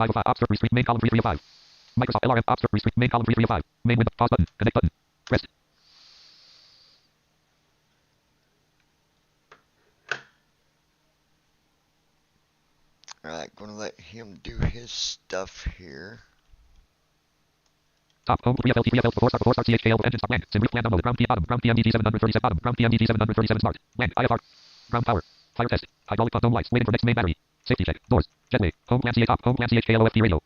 5 of 5. Ops restrict main column 3 of 5. Microsoft LRM ops restrict main column 3 of 5. Main window pause button. Connect button. Pressed. Alright, gonna let him do his stuff here. Top home 3FL 4 star CHKL engine start blank. Sim plan download. Ground PM bottom. Ground PMDG 737 bottom. Ground PMDG 737 start. Blank. IFR. Ground power. Fire test. Hydraulic pump dome lights. Waiting for next main battery. Safety check. Doors. Jetway. Home plan CH top. Home plan CHKLOFT radio.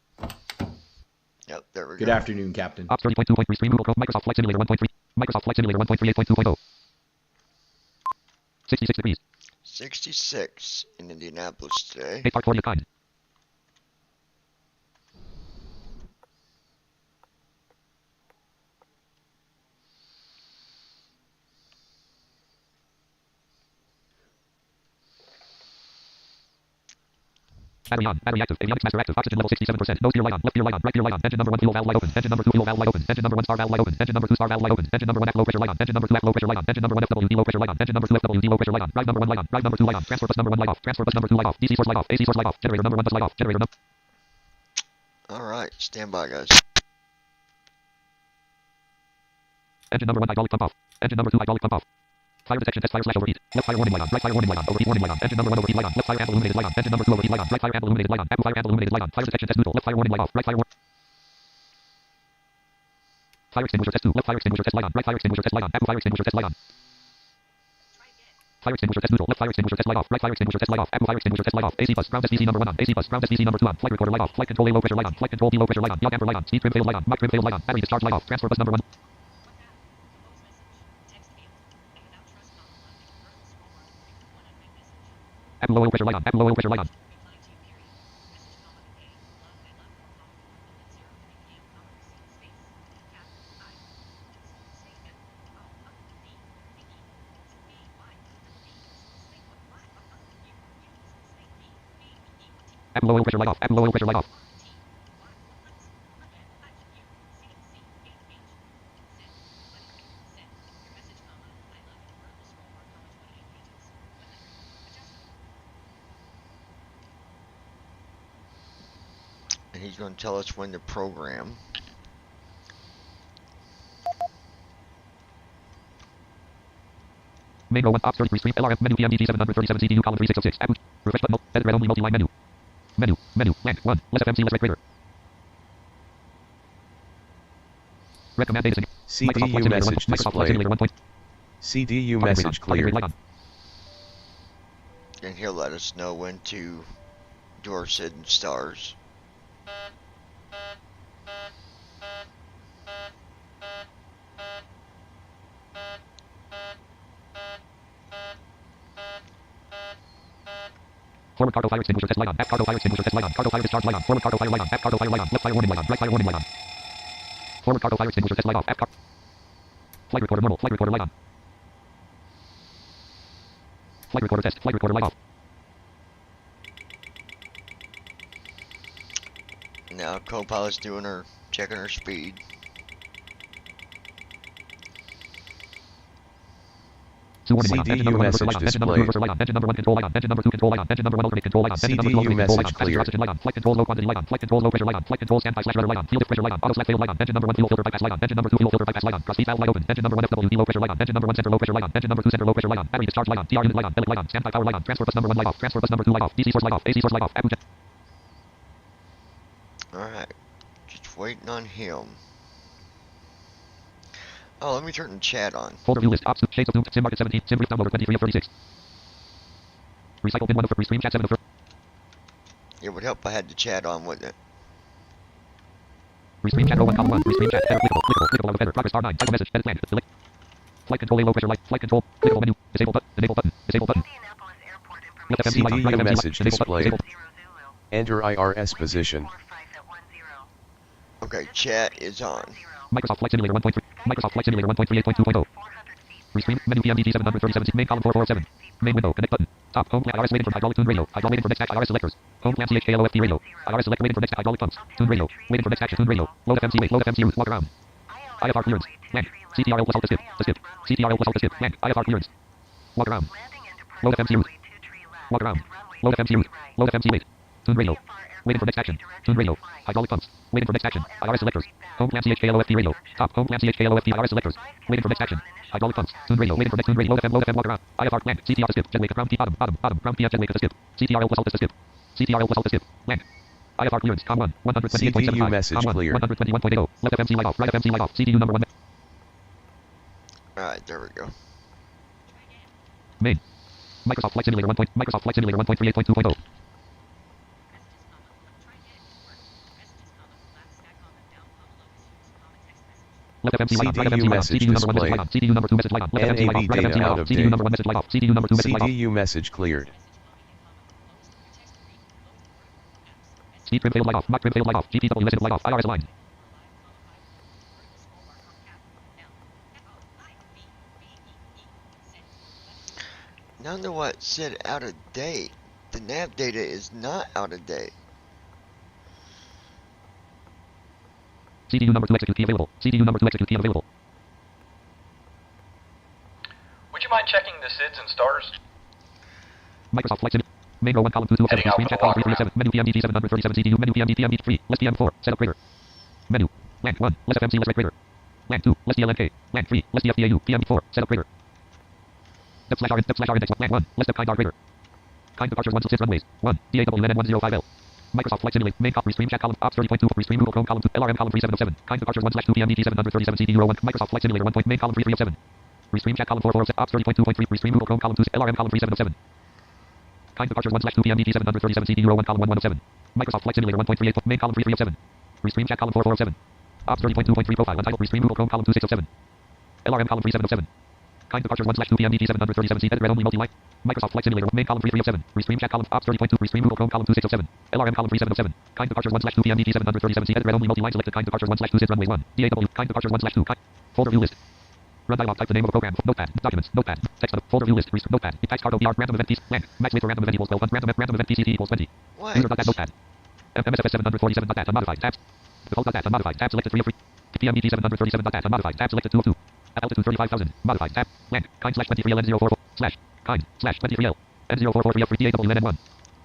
Yep, there we go. Good afternoon, Captain. Ops 30.2.3 stream Google Chrome Microsoft Flight Simulator 1.3. Microsoft Flight Simulator 1.38.2.0. 66 degrees. 66 in Indianapolis today. 8 part 40 of kind. Battery on. Battery active. Avionics master active. Oxygen level 67%. Nose gear light on. Left gear light on. Right gear light on. Engine number 1 fuel valve light open. Engine number 2 fuel valve light open. Engine number 1 star valve light open. Engine number 2 star valve light open. Engine number 1 F low pressure light on. Engine number 2 F low pressure light on. Engine number 1 FWD low pressure light on. Engine number 2 FWD low pressure light on. Drive number 1 light on. Drive number 2 light on. Transfer bus number 1 light off. Transfer bus number 2 light off. DC source light off. AC source light off. Generator number 1 bus light off. Generator number. Alright, stand by, guys. Engine number 1 hydraulic pump off. Engine number 2 hydraulic pump off. Fire detection test fire slash overheat. Left fire warning light on. Right fire warning light on. Overheat warning light on. Engine number 1 overheat light on. Left fire amp illuminated light on. Engine number 2 overheat light on. Right fire amp illuminated light on. Fire amp illuminated light on. Fire detection test neutral. Left fire warning light off. Right fire fire extinguisher test 2. Left fire extinguisher test light on. Right fire extinguisher test light on. Fire extinguisher test light on. Fire extinguisher test neutral. Left fire extinguisher test light off. Right fire extinguisher test light off. Fire extinguisher test light off. AC bus. Ground test DC number 1 on. AC bus. Ground test DC number 2 on. Flight recorder light off. Flight control A low pressure light on. Flight control B low pressure light on. Yaw damper light on. Speed trim failed light on. Mic trim failed light on. Battery discharge light off. Transfer bus number 1. Low oil pressure light on. Low oil pressure light on. Low oil pressure light off. Low oil pressure light off. And he's going to tell us when to program. Main row 1 ops 33 stream LRM menu PMDG 737 CDU column 3606. Refresh button. Edit red only multi-line menu. Menu. Blank. 1. Less FMC less rate greater. Red command data sync. CDU message displayed. CDU message cleared. And he'll let us know when to do our setting stars. Forward cargo fire extinguisher test light on. Aft cargo fire extinguisher test light on. Cargo fire discharge light on. Forward cargo fire light on. Aft cargo fire light on. Left fire warning light on. Right fire warning light on. Forward cargo fire extinguisher test light off. Aft car. Flight recorder normal. Flight recorder light on. Flight recorder test. Flight recorder light off. Now co-pilot's doing her, checking her speed. CDU message displayed. Engine number 1 control light on. Engine number 2 control light on. Engine number 1 alternate control light on. Engine number 2 alternate control light on. Passenger oxygen light on. Flight control low quantity light on. Flight control low pressure light on. Flight control standby slash rudder light on. Fuel lift pressure light on. Auto slash fail light on. Engine number 1 fuel filter bypass light on. Engine number 2 fuel filter bypass light on. Cross feed valve light open. Engine number 1 FWD low pressure light on. Engine number 1 center low pressure light on. Engine number 2 center low pressure light on. Battery discharge light on. TR unit light on. Billet light on. Standby power light on. Transfer bus number 1 light off. Transfer bus number 2 light off. DC source light off. AC source light off. Alright. Just waiting on him. Oh, let me turn the chat on. Folder view list. Ops. Shades of Doom. Sim Market 17. Sim Brief downloader 23 of 36. Recycle bin 1 of restream chat 7 of. It would help if I had the chat on, wouldn't it? Restream chat row 1 column 1. Restream chat. Header clickable out of header. Progress star 9. Title message. Edit plan. Delete. Flight control A low pressure light. Flight control. Clickable menu. Disable button. Disable button. Disable button. CDU message displayed. Enter IRS position. Okay, chat is on. Microsoft Flight Simulator 1.3. Microsoft Flight Simulator 1.38.2.0. Restream menu PMDG 737. Main column 4407. Main window. Connect button. Top. Home plan. IRS waiting for hydraulic tune radio. Hydraulic waiting for next action. IRS selectors. Home plan CHKLOFT radio. IRS select waiting for next hydraulic pumps. Tune radio. Waiting for next action. Tune radio. Load FMC wait. Load FMC route. Walk around. IFR clearance. Blank. CTRL plus alt to skip. To skip. CTRL plus alt to skip. Blank. IFR clearance. Walk around. Load FMC route. Walk around. Load FMC route. Load FMC wait. Tune radio. Waiting for next action. Tune radio. Hydraulic pumps. Waiting for next action. IRS selectors. Home plan CHKLOFT radio. Top. Home plan CHKLOFT IRS selectors. Waiting for next action. Hydraulic pumps. Tune radio. Waiting for next tune radio. Low FM walk around. IFR plant. CTR to skip. Jet wake. Ground P bottom. Ground PF jet wake to skip. CTRL plus alt to skip. CTRL plus alt to skip. Land. IFR clearance. COM 1. 128.75. CDU message COM 1. cleared. 121.80. Left FMC light off. Right FMC light off. CDU number 1. Alright, there we go. Main. Microsoft Flight Simulator 1. Microsoft Flight Simulator 1.38.2.0. Left FMC light off. Right FMC light off. CDU number 1 message light on. CDU number 2 message light on. Left FMC light off. Right FMC light off. CDU number 1 message light off. CDU number 2 message light off. CDU message cleared. Speed trim failed light off. Mock trim failed light off. GPW listed light off. IRS line. Now know what said out of date. The nav data is not out of date. CDU number 2 execute key available. CDU number 2 execute key available. Would you mind checking the SIDS and stars? Microsoft Flight Simulator. Main row 1 column 2 2 of 7. Heading out Screen for chat the column walk 3 3 7. Menu PMDT 737 CDU. Menu PMDT MD 3. Less PM 4. Setup grader. Menu. LAN 1. Less FMC less rec grader. LAN 2. Less DLNK. LAN 3. Less DFDAU. PM 4. Setup grader. Depth slash R index. LAN 1. Less depth kind R grader. Kind departures 1 to 6 runways. 1. DAWN 105L. Microsoft Flight Simulator. Main cop restream chat column ops 30.2. Restream Google Chrome column 2. LRM column 3707. Kind departures 1/2 PMDT 737 CD row 1. Microsoft Flight Simulator 1. Main column 3 3 of 7. Restream chat column 4 ops 30.2.3. Restream Google Chrome column 2. LRM column 3707. Kind departures 1/2 PMDT 737 CD row 1 column 1 of 7. Microsoft Flight Simulator 1.38. Main column 3 3 of 7. Restream chat column 4 of 7. Ops 30.2.3 profile untitled. Restream Google Chrome column 2 6 of 7. LRM column 37 of 7. Kind departures 1/2 PMDT 737 C edit red only multi-light. Microsoft Flight Simulator main column 3 3 of 7. Restream chat column ops 30.2. Restream Google Chrome column 2 6 of 7. LRM column 37 of 7. Kind departures 1/2 PMDT 737 C edit red only multi-light selected. Kind departures 1/2 SID runway 1. DAW. Kind departures 1/2. Folder view list. Run dialog. Type the name of a program. Notepad. Documents. Notepad. Text. Folder view list. Notepad. Text card OBR. Random event piece. Blank. Max weight for random event equals 12. Random event PCT equals 20. What? User.dat notepad. MSFS 747.dat unmodified. Tabs. Default.dat unmodified. Tab selected 3 of 3. PMDT 737.dat unmodified. Tab selected 2 of 2. Altitude 35,000. Modified. Tab. Blank. Kind /23L N044. Slash. Kind. /23L. N0443 of 3 DAWN N1.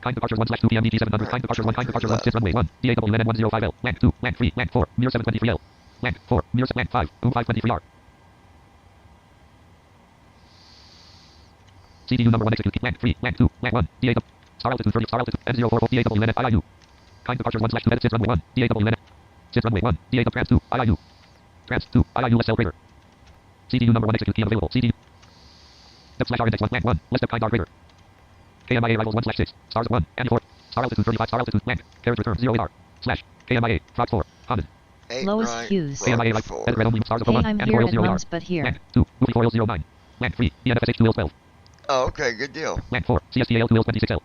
Kind departures 1/2 PMDT 700. Kind departures 1. Kind departures 1 SID runway 1. DAWN N105L. Blank 2. Blank 3. Blank 4. Mirror 723L. Blank 4. Mirror blank 5. 523R. CDU number 1 execute. Blank 3. Blank 2. Blank 1. DAW. Star altitude 30. Star altitude N044 DAWN IIU. Kind departures 1/2 edit SID runway 1. DAWN SID runway 1. DAW trans 2. IIU. Trans 2. IIU less cell grader. CDU number 1 execute key available. CDU. Depth slash R index 1 blank 1. Less depth kind R grader. KMIA rivals 1/6. Stars 1. And 4. Star altitude 35. Star altitude blank. Carriage return 0 AR. Slash. KMIA. Frog 4. Haunted. Lois right, Hughes. KMIA right. Edit red only stars of Hey, 1. I'm And here 4 at 0 AR. once, but here. Blank 2. Movie 4009. Blank 3. ENFSH 2L12. Oh, okay, good deal. Blank 4. CSTAL 2L26L.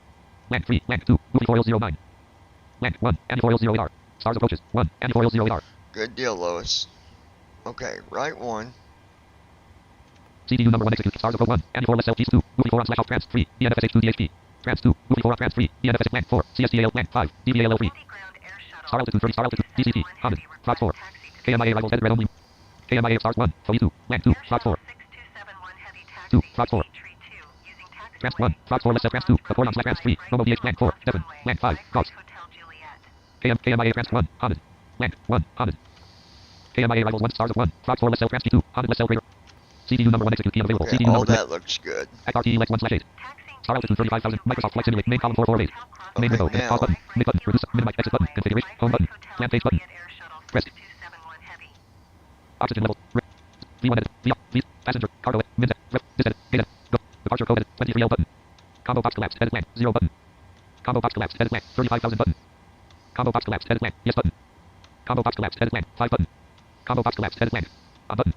Blank 3. Blank 2. Movie 4009. Blank 1. And 40 AR. Stars approaches. 1. And 40 AR. Good deal, Lois. Okay, right one. CDU number 1 execute. Stars of 1. And 4 less L 2. Movie 4 on slash off trans 3. ENFSH 2 DHP. Trans 2. Movie 4 on trans 3. ENFSH blank 4. CSTAL blank 5. DVAL 3. Star altitude 30. Star altitude. DCT. Haunted. Frog 4. KMIA rivals edit red only. KMIA stars 1. Phony 2. Blank 2. Frog 4. 2. Frog 4. Trans 1. Frog 4 less trans 2. Support on slash trans 3. Momo DH blank 4. 7. Blank 5. Cross. KMIA trans 1. Haunted. Blank 1. Haunted. KMIA rivals 1. Stars of 1. Frog 4 less L trans 2. Haunted less L grader. CDU number 1 execute key available. Okay, CDU all number 2. that looks good. RTE Lex 1/8. Star altitude 35,000. Microsoft Flight Simulator. Main column 448. Main window. now- Pause button. Mid button. Reduce. Minimize exit button. Configuration. Home button. Plant page button. Press. Oxygen level. V1 edit. V passenger. Cargo edit. Min edit. This edit. Gate edit. Go. Departure code edit. 23L button. Combo box collapsed. Edit blank. 0 button. Combo box collapsed. Edit blank. 35,000 button. Combo box collapsed. Edit blank. Yes button. Combo box collapsed. Edit blank. 5 button. Combo box collapsed. Edit blank. A button.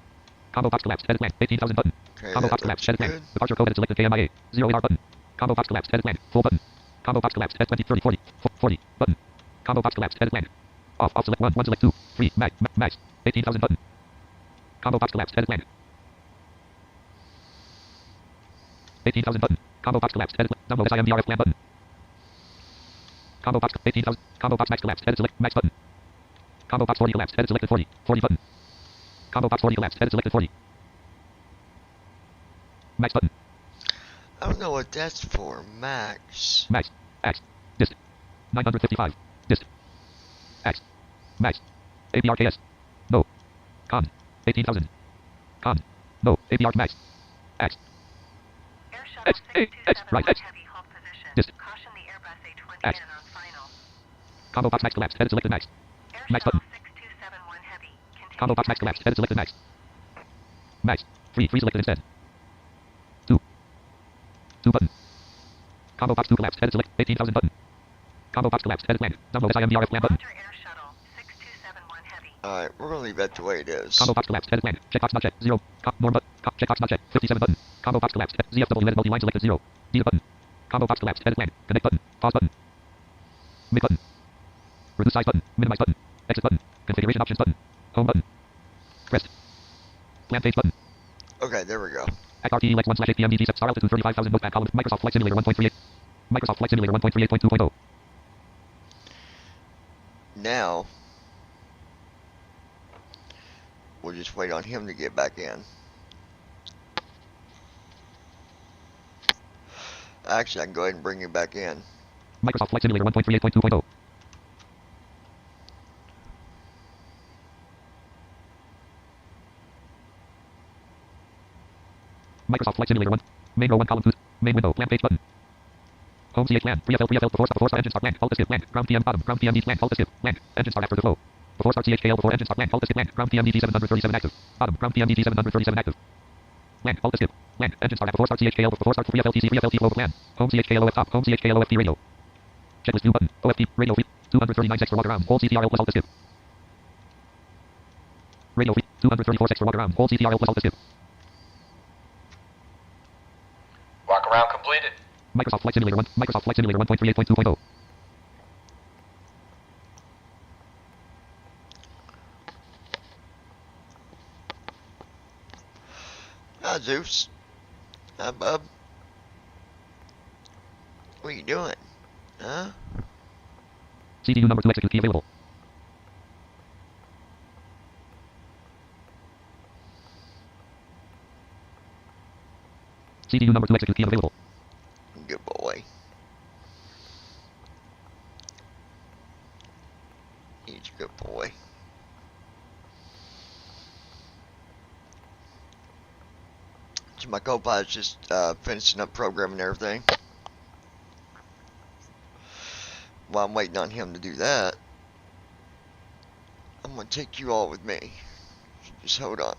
Combo box collapsed. Edit blank. 18,000 button. Okay, Combo that box collapsed. looks Edit blank. good. Departure code edit selected KMIA. 0 AR button. Combo box collapsed. Edit blank. Full button. Combo box collapsed. Edit 20 30 40 40 button. Combo box collapsed. Edit blank. Off select 1 select 2 3 max 18,000 button. Combo box collapsed. Edit blank. 18,000 button. Combo box collapsed. Edit blank. Download SIMDRF plan button. Combo box 18,000. Combo box max collapsed. Edit select max button. Combo box 40 collapsed. Edit selected 40 40 button. Combo box 40 collapsed. Edit selected 40. Max button. I don't know what that's for. Max. Max. X. Dist. 955. Dist. X. Max. APRKS. No. Con. 18,000. Con. No. APR max. X. Air shuttle X. A. X. 6271 Right. X. heavy hold position. Dist. Caution the Airbus A20 X. man on final. Combo box max collapsed. Edit selected max. Air Max shuttle button. 6271 heavy. Continue Combo box max taxi. collapsed. Edit selected max. Max. Free. Free selected instead. 2. 2 button. Combo box 2 collapsed. Edit select. 18,000 button. Combo box collapsed. Edit plan. Download SIMDRF plan button. Roger Air shuttle 6271 heavy. Alright, we're gonna leave that the way it is. Combo box collapsed. Edit plan. Checkbox not checked. 0. Norm button. Checkbox not checked. 57 button. Combo box collapsed. ZFW edit multi-line selected 0. D button. Combo box collapsed. Edit plan. Connect button. Pause button. Make button. Reduce size button. Minimize button. Exit button. Configuration options button. Home button. Pressed. Plan page button. Okay, there we go. XRT Lex 1/8PMDG set star altitude 35,000 notepad column. Microsoft Flight Simulator 1.38. Microsoft Flight Simulator 1.38.2.0. Now, we'll just wait on him to get back in. Actually, I can go ahead and bring him back in. Microsoft Flight Simulator 1.38.2.0. Microsoft Flight Simulator 1. Main row 1 column 2. Main window. Plan page button. Home CH plan. Pre-FL before start engine start blank. Alt escape blank. Ground PM bottom. Ground PM blank. Alt escape blank. Engine start after the flow. Before start CHKL before engine start blank. Alt escape blank. Ground PM DG 737 active. Bottom. Ground PM DG 737 active. Blank. Alt escape blank. Engine start before start CHKL before start 3FLTC 3FLT flow plan. Home CHKL OF top. Home CHKL OFT radio. Checklist view button. OFT radio free. 239 sex for walk around. Hold CTRL plus alt escape. Radio free. 234 sex for walk around. Hold CTRL plus alt escape. Walk around completed. Microsoft Flight Simulator 1. Microsoft Flight Simulator 1.38.2.0. Hi, Zeus. Hi, bub. What are you doing? Huh? CDU number 2 execute key available. CDU number 2 execute key available. Good boy. He's a good boy. So my co-pilot's just finishing up programming everything. While I'm waiting on him to do that, I'm going to take you all with me. So just hold on.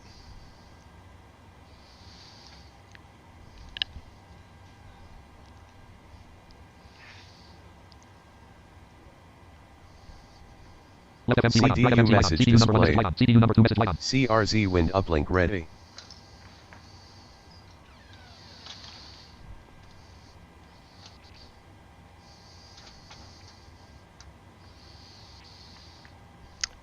Left FM light on. Right CDU FM light on. message CDU number 1 message displayed. light on. CDU number 2 message light on. CRZ wind uplink ready.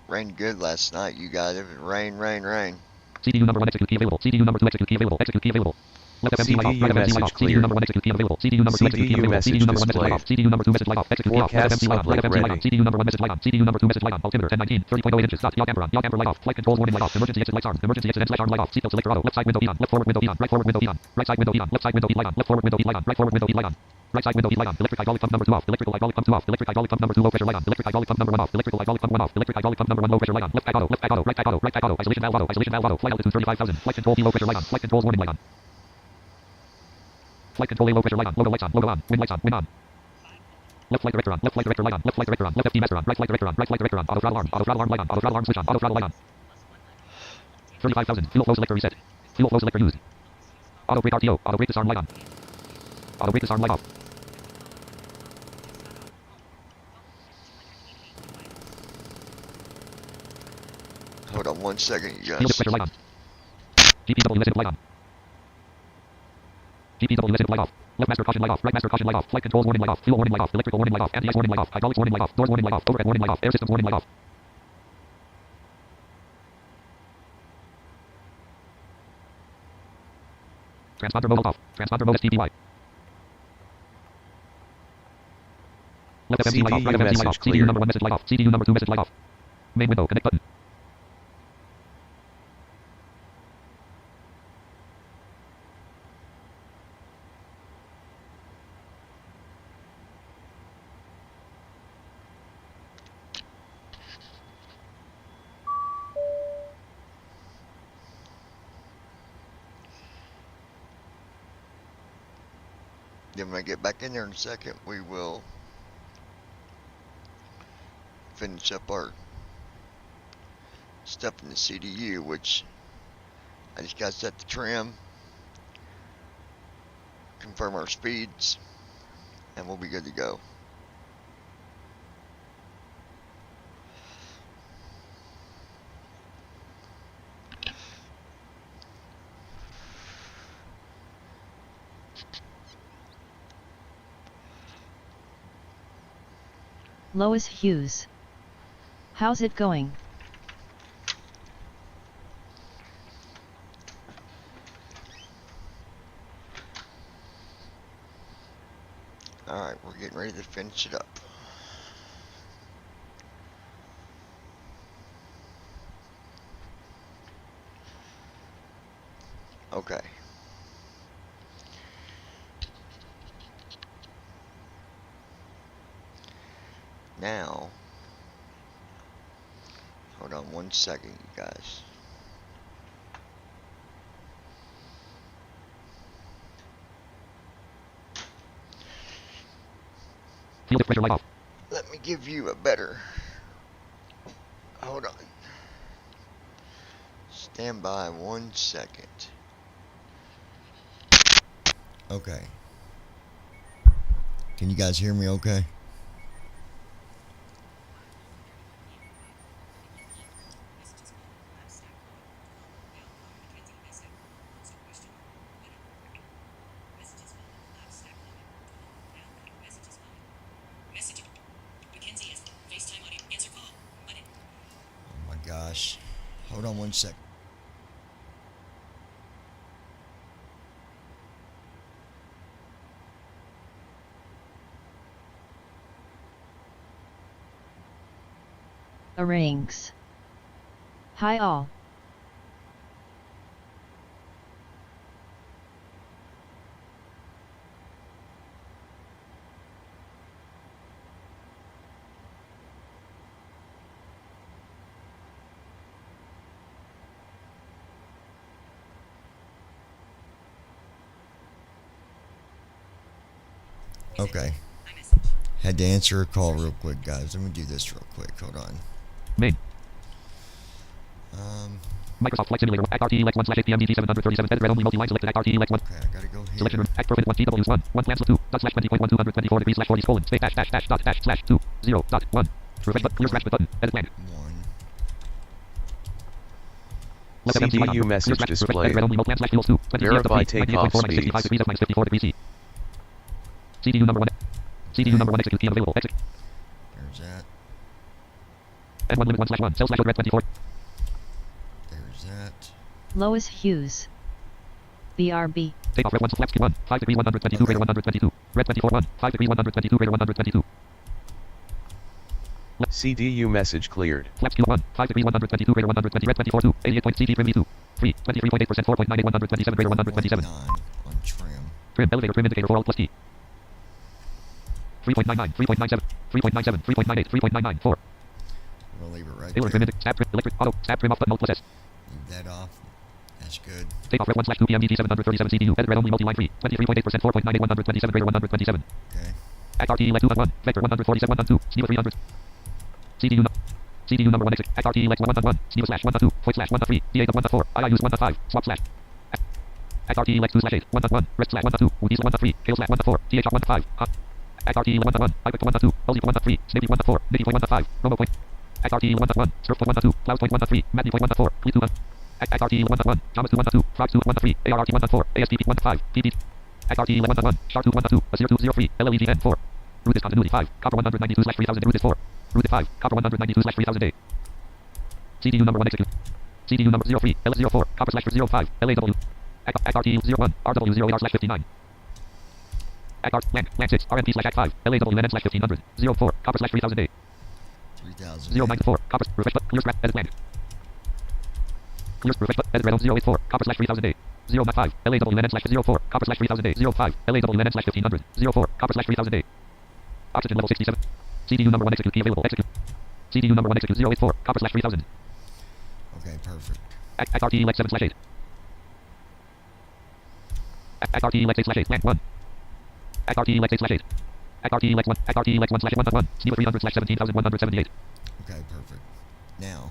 Rained good last night, you guys. It was rain. CDU number 1 execute key available. CDU number 2 execute key available. Execute key available. Left FM light off. Right FM light off. CDU number 1 execute key available. CDU number 2 execute key available. CDU number 1 message light off. CDU number 2 message light off. Execute key off. Left FM light on. Right FM light on. CDU number 1 message light on. CDU number 2 message light on. Altimeter 1019. 30.08 inches. Dot. Yaw camper on. Yaw camper light off. Flight controls warning light off. Emergency exit lights arm. Emergency exit and arm light off. Seatbelt selector auto. Left side window E on. Left forward window E on. Right forward window E on. Right side window E on. Left side window E light on. Left forward window E light on. Right forward window E light on. Right side window E light on. Electric hydraulic pump number 2 off. Electrical hydraulic pump 2 off. Electric hydraulic pump number 2 low pressure light on. Electric hydraulic pump number 1 off. Electrical hydraulic pump 1 off. Electric hydraulic pump number 1 low pressure light on. Left pack auto. Left pack auto. Right pack auto. Right pack auto. Isolation valve auto. Isolation valve auto. Flight altitude 35,000. Flight control low pressure light on. Flight controls warning light on. Flight control low pressure light on. Logo lights on. Logo on. Wind lights on. Wind on. Left flight director on. Left flight director light on. Left flight director on. Left FD master on. Right flight director on. Right flight director on. Auto throttle arm. Auto throttle arm light on. Auto throttle arm switch on. Auto throttle light on. 35,000. Fuel flow selector reset. Fuel flow selector used. Auto brake RTO. Auto brake disarm light on. Auto brake disarm light off. Hold on 1 second, you Fuel guys. pressure light on. GPW listen light on. GPW listen light off. Left master caution light off. Right master caution light off. Flight controls warning light off. Fuel warning light off. Electrical warning light off. Anti-ice warning light off. Hydraulics warning light off. Doors warning light off. Overhead warning light off. Air systems warning light off. Transponder mode off. Transponder mode STPY. Left FMC light off. Right FMC light off. CDU number 1 message light off. CDU number 2 message light off. Main window. Connect button. Then when I get back in there in a second, we will finish up our stuff in the CDU, which I just got to set the trim, confirm our speeds, and we'll be good to go. Lois Hughes. How's it going? Alright, we're getting ready to finish it up. Okay. Now, hold on one second, you guys. Field pressure light off. Let me give you a better. Hold on. Stand by 1 second. Okay. Can you guys hear me okay? Gosh, hold on 1 second. Rings. Hi all. Okay. Had to answer a call real quick, guys. Let me do this real quick. Hold on. Main. Microsoft Flight Simulator. Act RTE Lex 1/8PM 737. Red only multi-line selected. Act RTE Lex 1. Okay, I gotta go here. Selection room. Act Profit 1 TWs 1. 1 plans 2. Dot slash 20.1224 degrees slash 40 colon. Space dash dash dash dot dash slash 2. 0 dot 1. Refresh button. Clear scratch button. Edit plan. 1. CDU message displayed. Verify takeoff speeds. CDU number 1. CDU number 1 execute key available. Exit. There's that. N1 limit 1/1. Cell slash red 24. There's that. Lois Hughes. BRB. Takeoff red 1 flaps Q1. 5 degrees 122 greater 122. Red 24 1. 5 degrees 122 greater 122. CDU message cleared. Flaps Q1. 5 degrees 122 greater 120. Red 24 2. 88. CG trim V2. 3. 23.8%. 4.98 127 greater 127. 9 on trim. Trim elevator trim indicator for alt plus key. 3.99, 3.97, 3.97, 3.98, 3.99, 4. We'll leave it right Tailor there. trim stab trim electric auto stab trim off button alt plus S. Leave that off. That's good. Takeoff red 1/2 PM DT 737 CDU. Edit red only multi-line 3. 23.8%. 4.98 127 greater 127. Okay. Act RTE Lex 2 1. Vector 147 1 2. Sneaker 300. CDU number 1 exit. Act RTE Lex 1 1. Sneaker slash 1 2. Point slash 1 3. DA 1 4. IIUs 1 5. Swap slash. Act RTE Lex 2 slash 8. 1 1. Rest slash 1 2. Udis 1 3. Kale slash 1 4. TH 1 5. Act RTE 1 1. IPIC 1 2. Ulzi 1 3. Snippy 1 4. Nicky 1 5. Robo point. Act RTE 1 1. Surf 1 2. Cloud point 1 3. Madney point 1 4. Clee 2 1. Act RTE 1 1. Thomas 2 1 2. Frog 2 1 3. ARRT 1 4. ASPP 1 5. PP. Act RTE 1 1. Shark 2 1 2. Azir 2 0 3. LLEG N 4. Root is continuity 5. Copper 192 slash 3000. Root is 4. Root is 5. Copper 192 slash 3000 A. CDU number 1 execute. CDU number 03. LS 04. Copper slash 05. LAW. Act RTE 01. RW 0 slash 59. Act R. Land 6. RMP slash Act 5. LAW NN slash 1500. 04. Copper slash 3000 A. 3000. 094. Copper. Refresh button. Clear scrap. Edit land. Clear refresh button. Edit red on 084. Copper slash 3000 A. 095. LAW NN slash 04. Copper slash 3000 A. 05. LAW NN slash 1500. 04. Copper slash 3000 A. Oxygen level 67. CDU number 1 execute key available. Execute. CDU number 1 execute 084. Copper slash 3000. Okay, perfect. Act RTE Lex 7 slash 8. Act RTE Lex 8 slash 8. Land 1. Act RTELEX 8/8. Act RTELEX 1. Act RTELEX 1/1.1. Steve 300/17,178. Okay, perfect. Now,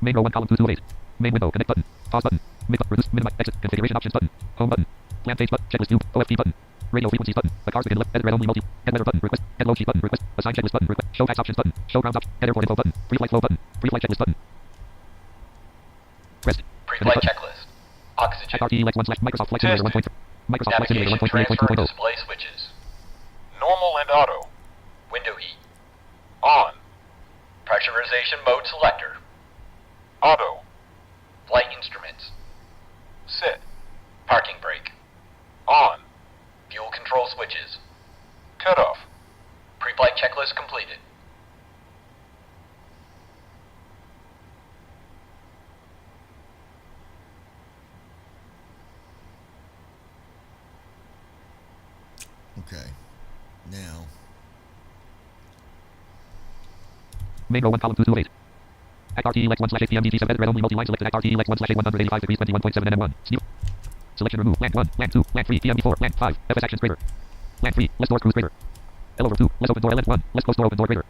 Main row 1 column 228. Main window. Connect button. Pause button. Reduce. Minimize. Exit. Configuration options button. Home button. Plan page button. Checklist view. OFP button. Radio frequencies button. The cars begin. Edit red only multi. Head letter button. Request. Head load sheet button. Request. Assign checklist button. Request. Show tax options button. Show grounds option. Head airport info button. Pre-flight flow button. Pre-flight checklist button. Pressed. Pre-flight checklist. Oxygen. Act RTELEX 1/Microsoft Flight Simulator 1.3. Microsoft Flight Simulator Navigation 1.38.2.0. transfer display switches. Normal and auto. Window heat. On. Pressurization mode selector. Auto. Flight instruments. Sit. Parking brake. On. Fuel control switches. Cut off. Pre-flight checklist completed. okay. Now, Main row 1 column 228. Act RTELEX 1/8 PM DT 7 edit red only multi-line select. Act RTELEX 1/8 185 degrees 21.7 NM1. Steve. Selection remove. Land 1. Land 2. Land 3. PM4. Land 5. FS actions greater. Land 3. Less door cruise greater. L over 2. Less open door. LN 1. Less close door open door greater.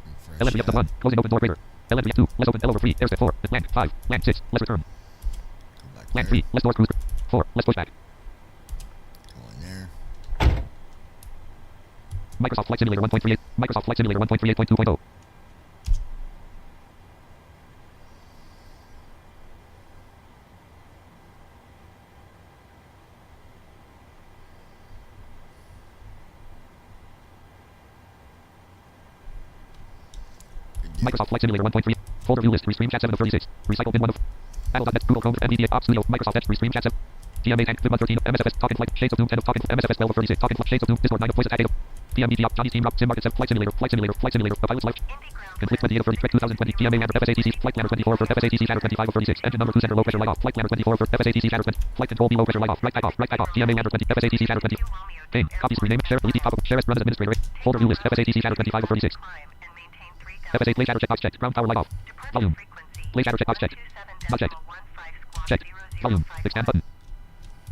refresh LN 3 up to that. 1. Closing open door greater. LN 3 up 2. Less open L over 3. Airstep 4. Land 5. Land 6. Less return. Go back Land there. 3. Less door cruise. 4. Less pushback. Go in there. Microsoft Flight Simulator 1.38. Microsoft Flight Simulator 1.38.2.0. Good deal. Microsoft Flight Simulator 1.3. Folder view list. Restream chat 7 of 36. Recycle bin 1 of. Battle.net. Google Chrome. NVDA. Ops Studio. Microsoft Edge. Restream chat 7. TMA Tank. Figma 13. MSFS. Talking Flight. Shades of Doom 10 of Talking. MSFS 12 of 36. Talking Flight. Shades of Doom. Discord 9 of Voice Attack 8 of. PMDG. Johnny's Team Rock. Sim Market 7. Flight Simulator. Flight Simulator. Flight Simulator. A Pilot's Life. Conflict 28 of 30. Trek 2020. TMA Amber. FSATC. Flight Planner 24 for FSATC Shatter 25 of 36. Engine number 2 center low pressure light off. Flight Planner 24 for FSATC Shatter 20. Flight control B low pressure light off. Right back off. Right back off. TMA Amber 20. FSATC Shatter 20. Pain. Copy screen name. Share. Delete. Pop up. Share as run as administrator. Folder view list. FSATC Shatter 25 of 36. FSA play shatter checkbox checked. Ground power light off. Volume. Play shatter checkbox checked. Not checked. Checked. Volume. Expand button.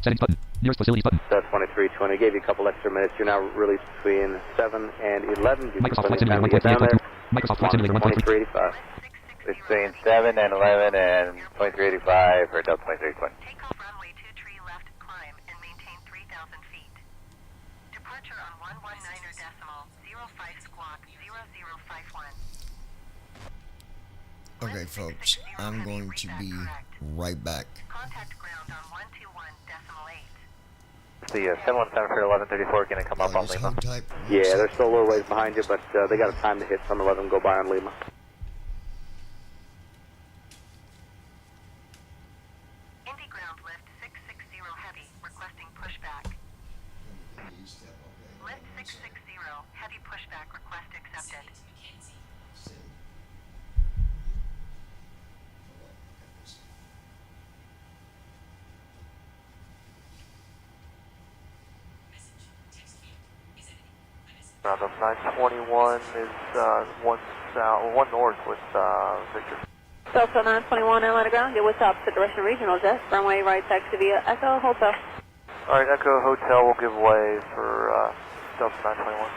Settings button. Nearest facilities button. That's 2320. Gave you a couple extra minutes. You're now released between 7 and 11. Give Microsoft Flight you Simulator plenty of time to get 1.38.2. down Microsoft Flight Simulator 1.3. 2385. Between 7 and 11 and 2385 for Delta 2320. Take off runway 23 left, climb, and maintain 3,000 feet. Departure on 119er decimal 05 squawk 0051. Okay, folks, I'm going to be right back. Contact ground on 121 decimal 8. The 717 for 1134 going to come up on Just Lima. hold tight. Yeah, they're still a little ways behind you, but they got a time to hit from 11 go by on Lima. Indy ground lift 660 heavy, requesting pushback. Lift 660, heavy pushback request accepted. Round up 921 is one north with Victor. Delta 921 Atlanta ground, get what's opposite direction regional jet, runway right taxi via Echo Hotel. Alright, Echo Hotel will give way for Delta 921.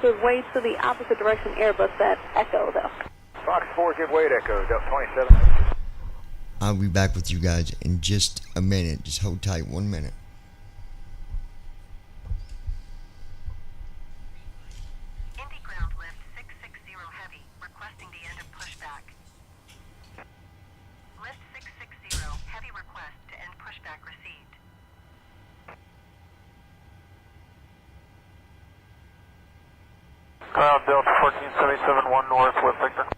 Give way to the opposite direction Airbus at Echo though. Fox 4, give way to Echo, Delta 27. I'll be back with you guys in just a minute. Just hold tight 1 minute. Indy ground lift 660 heavy, requesting the end of pushback. Lift 660, heavy request to end pushback received. Ground Delta 14771 north with Victor.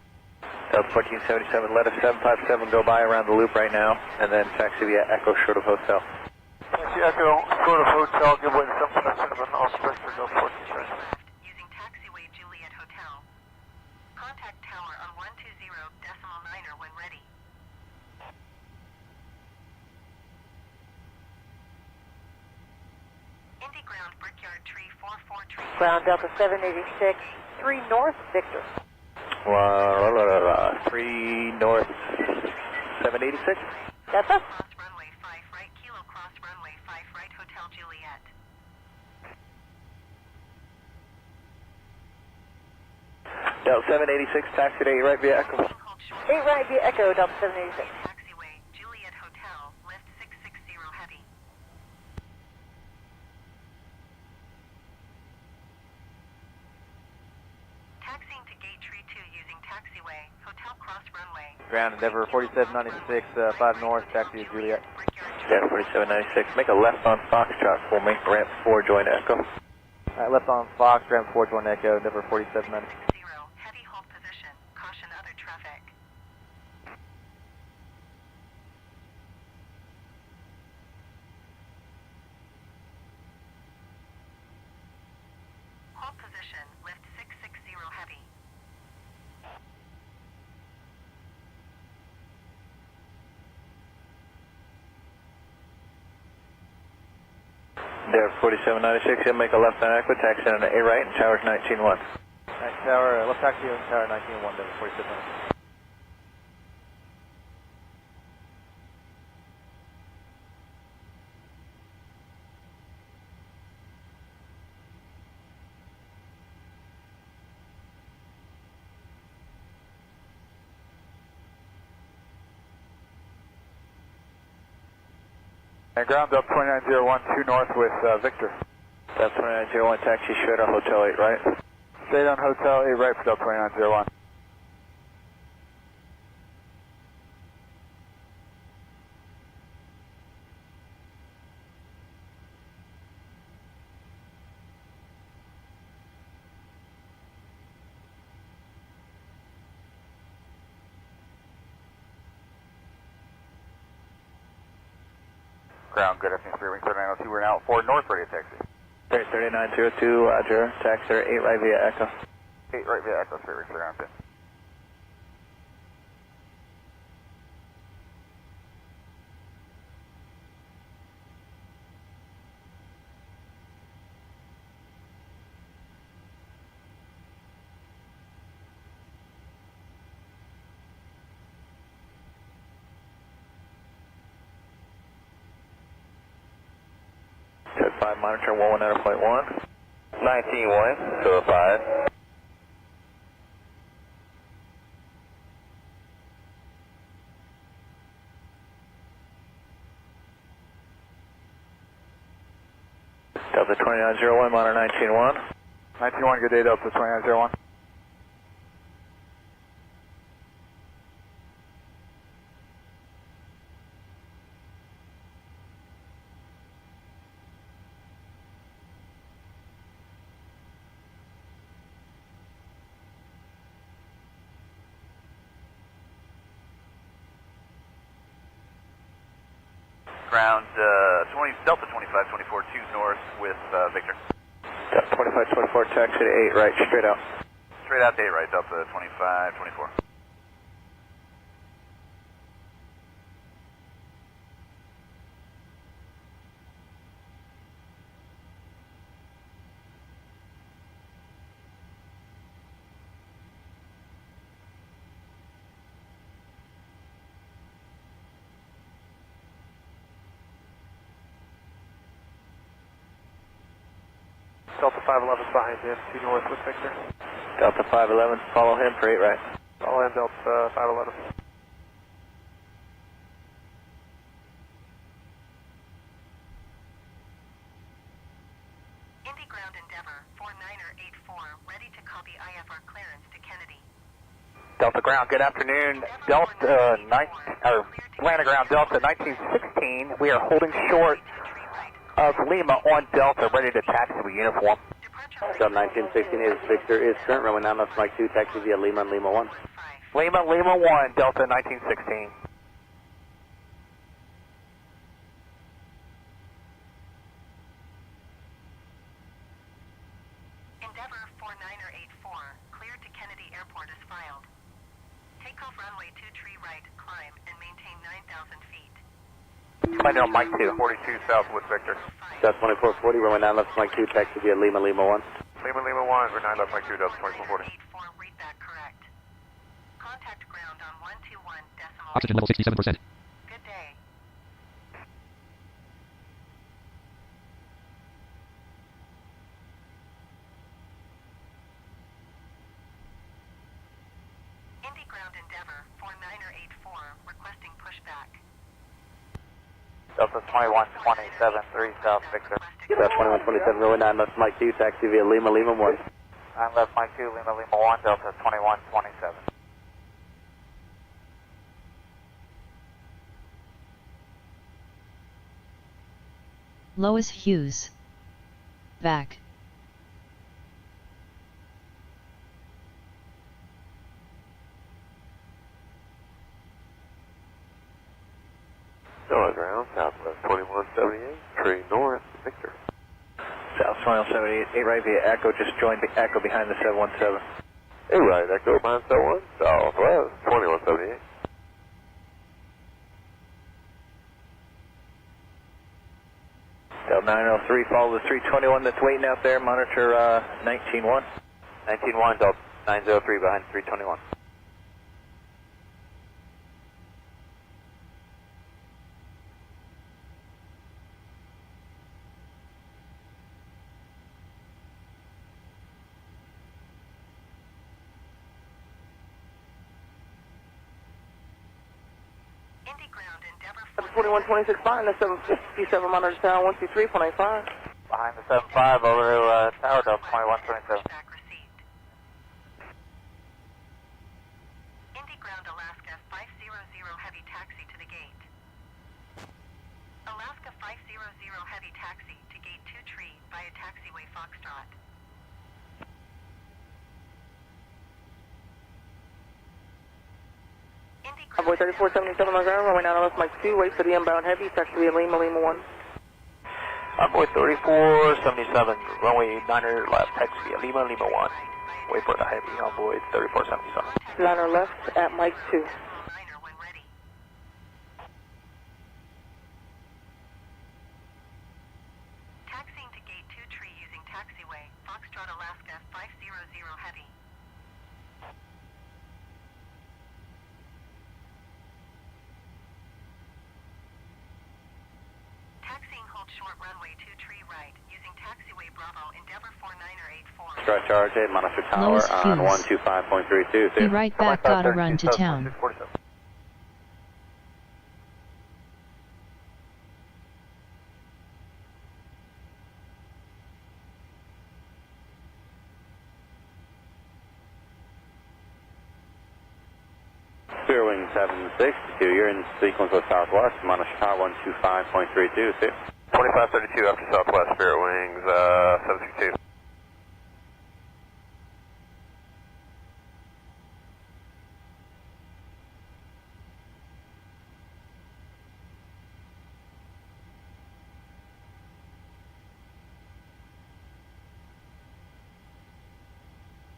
Delta 1477, let us 757 go by around the loop right now, and then taxi via Echo short of hotel. Taxi Echo, short of hotel, give way to 757 off Victor, Delta 1477. Using taxiway Juliet Hotel. Contact tower on 120 decimal 9er when ready. Indy ground, Brickyard tree, 44 tree. Ground Delta 786, 3 north, Victor. 3 north, 786. Delta. Cross runway 5 right, Kilo cross runway 5 right, Hotel Juliet. Delta 786, taxi to 8 right via Echo. 8 right via Echo, Delta 786. Taxiway, Juliet Hotel, lift 660 heavy. Taxiing to gate tree 2 using taxiway, Hotel cross runway. Ground Endeavor 4796, 5 north, taxi to Juliet. Endeavor 4796, make a left on Foxtrot for me, ramp 4, join Echo. Alright, left on Fox, ramp 4, join Echo, Endeavor 4796. Heavy hold position, caution other traffic. Hold position, lift 660 heavy. Endeavor 4796, you'll make a left on Echo, taxi on A right, and towers 19-1. Tower, left taxi on tower 19-1, Endeavor 4796. Ground up 2901, 2 north with Victor. Delta 2901, taxi straight on Hotel 8 right. Straight on Hotel 8 right for Delta 2901. Ground, good afternoon, Spearwing 3902, we're now at 4 north radio taxi. 3902, Roger, taxi 8 right via Echo. 8 right via Echo, Spearwing 3902. Code 5, monitor 119.1. 19-1, code 5. Delta 2901, monitor 19-1. 19-1, good day, Delta 2901. Ground, Delta 2524, 2 north with Victor. Delta 2524, taxi to 8 right, straight out. Straight out to 8 right, Delta 2524. Delta 511 behind him, 2 north with Victor. Delta 511, follow him for 8 right. Follow him, Delta 511. Indy ground Endeavor, 4984, ready to copy IFR clearance to Kennedy. Delta ground, good afternoon. Delta, Atlanta ground, Delta 1916. We are holding short of Lima on Delta, ready to taxi with uniform. Delta 1916 is Victor, is current runway 9 left Mike 2, taxi via Lima and Lima 1. Lima 1, Delta 1916. Endeavor 4984, cleared to Kennedy Airport as filed. Takeoff runway 2 tree right, climb, and maintain 9,000 feet. Flight on Mike 2. 42 south with Victor. 5 Delta 2440, runway 9 left, Mike 2, taxi via Lima, Lima 1. Lima, Lima 1, for 9 left, Mike 2, Delta 2440. Read that correct. Contact ground on 121 decimal. Oxygen level 67%. Good day. Indy Ground Endeavor 4984 requesting pushback. Delta 2127, 3 South Victor. Delta 2127, runway 9 left, Mike 2, taxi via Lima, Lima 1. 9 left, Mike 2, Lima, Lima 1, Delta 2127. Lois Hughes. Back. Delta ground, southwest 2178, tree north, Victor. South 2178, 8 right via Echo, just joined the Echo behind the 717. 8 right, Echo behind 71, southwest 2178. Delta 903, follow the 321 that's waiting out there, monitor 19-1. 19-1, Delta 903 behind 321. Indy Ground Endeavor 2126 fine, that's 757 monitor tower 123.85. Behind the 75 over to Tower Delta 2127. pushback received. Indy Ground Alaska 500 heavy taxi to the gate. Alaska 500 heavy taxi to gate 2 tree via taxiway Foxtrot. Convoy 3477 on ground, runway 9 left, Mike 2, wait for the inbound heavy, taxi via Lima, Lima 1. Convoy 3477, runway 9 left, taxi via Lima, Lima 1. Wait for the heavy Convoy 3477. Liner left at Mike 2. Liner when ready. Taxiing to gate 2 tree using taxiway Foxtrot Alaska 500 heavy. Taxiing hold short runway 2 tree right using taxiway Bravo Endeavor 4984. Strike charge 8, monitor tower Lois on Hughes. 125.32. Be right back, gotta run to town. Wing 76, you're in sequence with Southwest, monitor tower 125.32. 2532 after Southwest, Spirit Wings 762.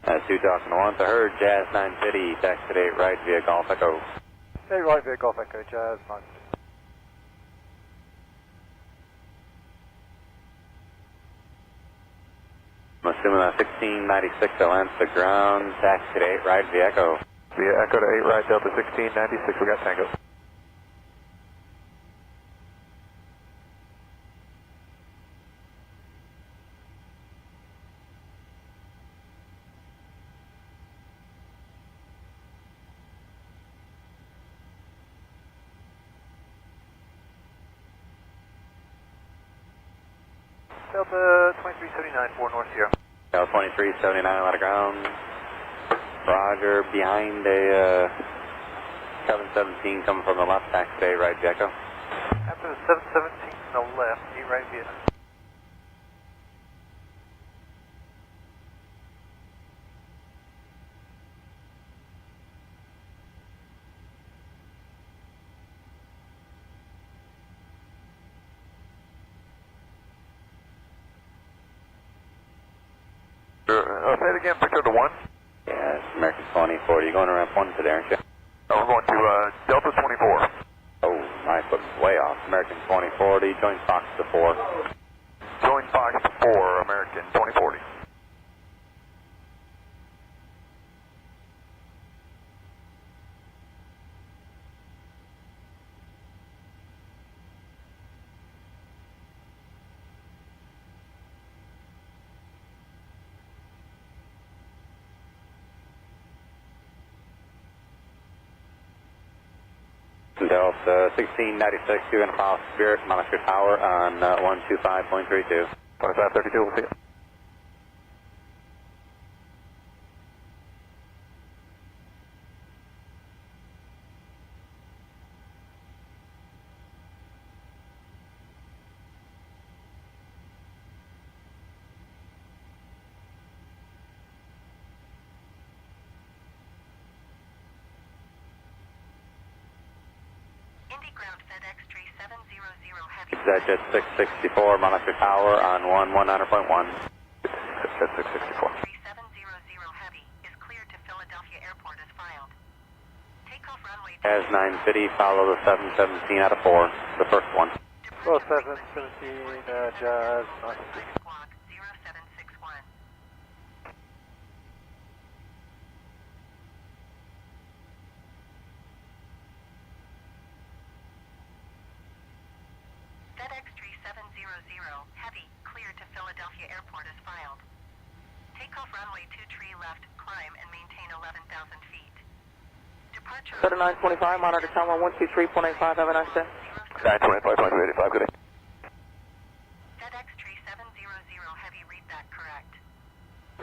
That's 2001, I heard Jazz 950, taxi 8 right via Golf Echo. 8 right via Golf Echo, Jazz 950. I'm assuming that 1696 that lands the ground, taxi 8 right via Echo. Via Echo to 8 right, Delta 1696, we got Tango. Delta 2379, 4 North Sierra. Delta 2379, out of ground. Roger, behind a 717 coming from the left, taxi 8 right, Echo. After the 717 on the left, 8 right via. Say it again, Victor to 1. Yeah, it's American 2040. You're going to ramp 1 today, aren't you? No, we're going to Delta 24. Oh, my foot's way off. American 2040, join Fox to 4. 4, American 2040. Delta 1696, you're going to follow Spirit, monitor tower on 125.32. 2532, we'll see you. Ground FedEx 3700 Heavy. Jet 664, monitor tower on 119.1. Jet 664. 3700 Heavy is cleared to Philadelphia Airport as filed. Takeoff runway. As 950, follow the 717 out of 4, the first one. Oh, 717, Jazz, 950. Squawk 0761. FedEx 3700 Heavy cleared to Philadelphia Airport as filed. Takeoff runway 23 left, climb and maintain 11,000 feet. Departure. Center 925, monitor tower 123.85, have a nice day. 925.85, good day. FedEx 3700 Heavy, read that correct.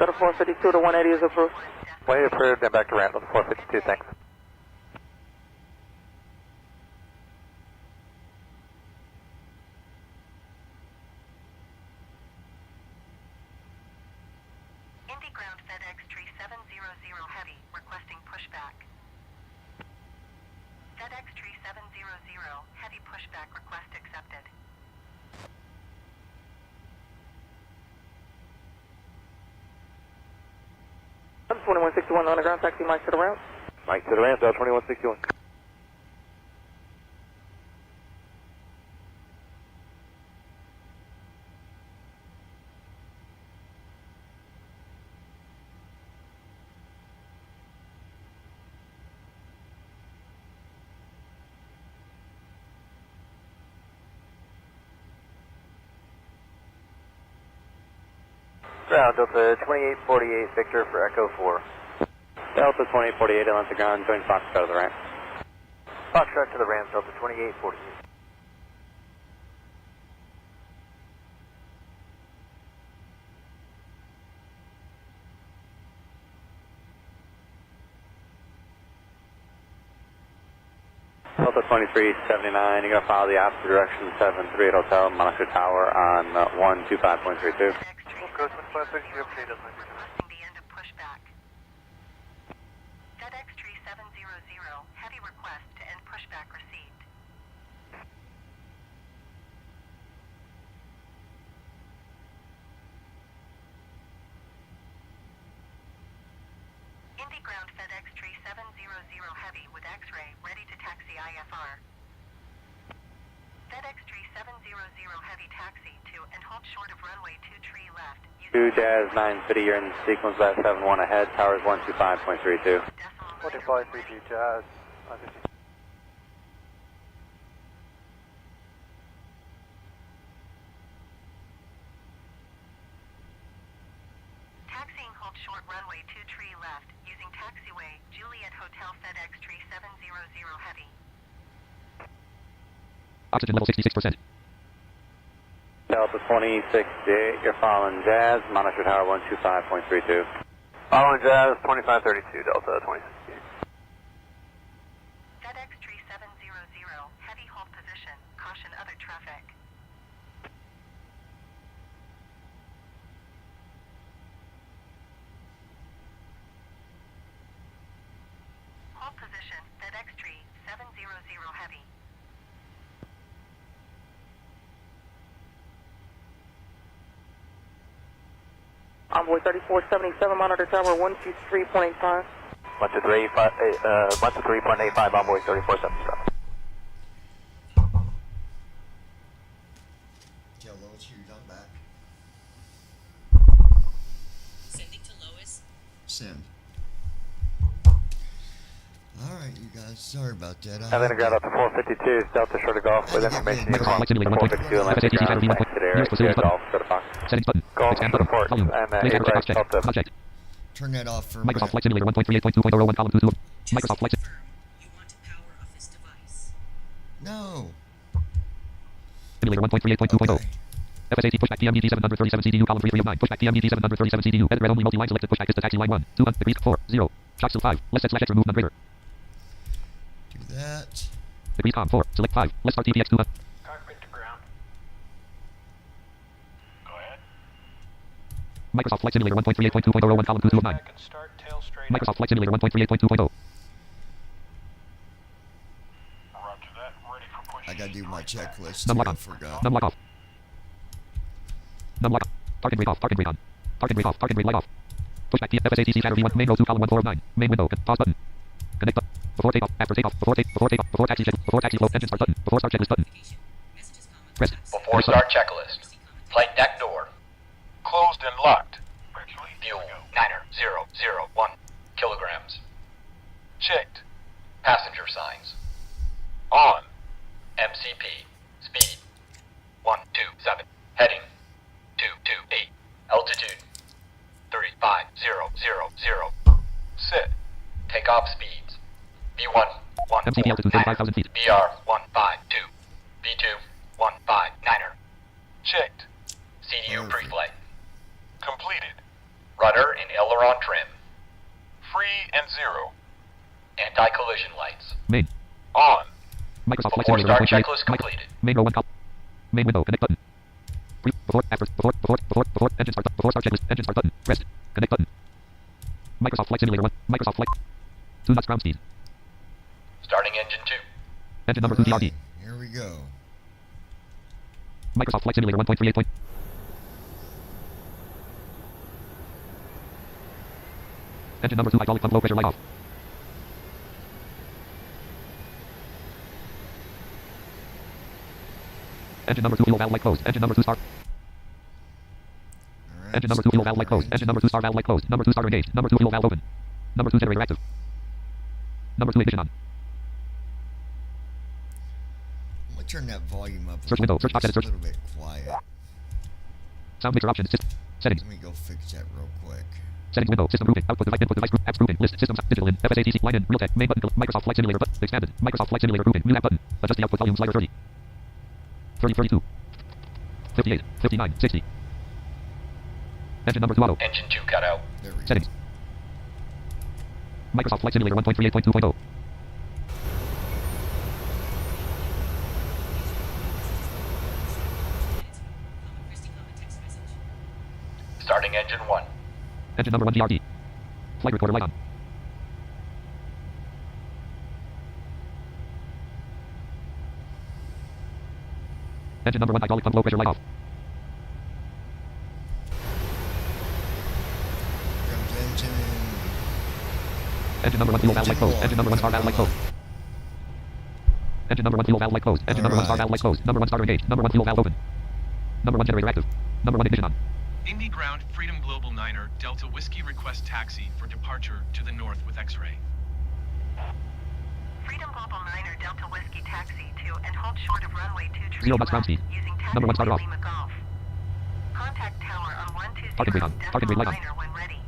Center 452 to 180 is approved. Way approved, then back to Randall, 452, thanks. Indy Ground FedEx 3700 Heavy, requesting pushback. FedEx 3700 Heavy pushback request accepted. I'm 2161 on the ground, taxi Mike to the ramp. Mike to the ramp, Delta 2161. Ground Delta 2848 Victor for Echo 4. Delta 2848, Atlanta ground, join Foxtrot to the ramp. Foxtrot to the ramp, Delta 2848. Delta 2379, you're going to follow the opposite direction, 738 Hotel, monitor tower on 125.32. Coast 156, you update us. Requesting the end of pushback. FedEx 3700 Heavy request to end pushback received. Indy Ground FedEx 3700 Heavy with X-ray ready to taxi IFR. FedEx 3700 Heavy taxi to and hold short of runway 23 left. 2 Jazz 950, you're in sequence last 71 ahead, towers 125.32. 2532 Jazz, 950. Taxiing hold short runway 23 left using taxiway Juliet Hotel FedEx 3700 Heavy. Oxygen level 66%. Delta 2068, you're following Jazz, monitor tower 125.32. Following Jazz, 2532 Delta 2068. FedEx 3700 Heavy hold position. Caution other traffic. Hold position. FedEx 3700 Heavy. Envoy 3477, monitor tower 123.85. 123.85, Envoy 3477. Jello, it's you, I'm back. send. Alright, you guys, sorry about that. Atlanta ground up to 452, Delta short of Golf with information you Microsoft Flight Simulator 1.3. 452 and FSATC Saturday 1. exit area. Nearest facilities button. Golf, go to Fox. Settings button. Golf, Expand button. report, Volume. and Play camera check check. Delta. Subject. Turn that off for a Microsoft minute. Flight Simulator 1.38.2.01 column 22. Microsoft Flight No. Simulator 1.38.2.0. FSAT pushback PMDG 737 CDU column 33 of 9. Pushback PMDG 737 CDU. Edit red only multi-line selected. Pushback is to taxi line 1. 200 degrees 4 0. Shock still 5. Less set slash X remove none greater. Do that. Degrees com 4. Select 5. Let's start TPX 2. Cockpit to ground. Go ahead. Microsoft Flight Simulator 1.38.2.01 column 22 of 9. Back and start, tail straight Microsoft up. Flight Simulator 1.38.2.0. Roger that. Ready for push. I gotta do my checklist. Num too, lock I on. forgot. Num lock off. Num lock on. Target rate off. Target rate on. Target rate off. Target rate light off. Pushback FSATC Saturday 1. Main row 2 column 1 4 of 9. Main window. Pause button. Connect button. Before takeoff. After takeoff. Before takeoff. Before taxi schedule. Before taxi flow. Engine start button. Before start checklist button. Press. Before start checklist. Flight deck door. Closed and locked. Fuel 9001 kilograms. Checked. Passenger signs. On. MCP. Speed 127. Heading 228. Altitude 35000. Set. Takeoff speeds. B1 MCP altitude 35,000 feet. BR 152. B2 159er. Checked. CDU pre-flight. Completed. Rudder and aileron trim. Free and zero. Anti-collision lights. Main. On. Microsoft Flight Before Simulator start 1.38. checklist completed. Main row 1 column. Main window. Connect button. Before engine start. Before start checklist. Engine start button. Press. Connect button. Microsoft Flight Simulator 1. Microsoft Flight. 2 knots ground speed. Starting engine 2. Engine number 2 DRD. Here we go. Microsoft Flight Simulator 1.38. Engine number 2 hydraulic pump low pressure light off. Engine number 2 fuel valve light closed. Engine number 2 star. Alright, Engine number 2 fuel valve light closed. Engine number 2 star valve light closed. Number 2 starter engaged. Number 2 fuel valve open. Number 2 generator active. Number 2 ignition on. I'm gonna turn that volume up Search window. Search box edit. a Search. little bit quiet. Sound mixer options. Settings. Let me go fix that real quick. Settings window. System grouping. Output device. Input device group. Apps grouping. List. Systems. Digital in. FSATC. Line in. Real tech. Main button. Microsoft Flight Simulator button. Expanded. Microsoft Flight Simulator grouping. New app button. Adjust the output volume slider 30. 30. 32. 58. 59. 60. Engine number 2 auto. Engine 2 cut out. There we go. Settings. Microsoft Flight Simulator 1.38.2.0. Starting engine 1. Engine number 1 DRD. Flight recorder light on. Engine number 1 hydraulic pump low pressure light off. Comes engine. Engine number 1 fuel valve light closed. Engine number 1 star valve light closed. Engine number 1 fuel valve light closed. Engine number 1 star valve light closed. Number 1 starter engaged. Number 1 fuel valve open. Number 1 generator active. Number 1 ignition on. Indy Ground Freedom Global Niner Delta Whiskey request taxi for departure to the north with X-ray. Freedom Global Niner Delta Whiskey taxi to and hold short of runway 23 0 knots ground left speed. using Number 1 starter taxiway off. Lima Golf. Contact tower on 120 Target rate on. Target rate light on. Niner when ready.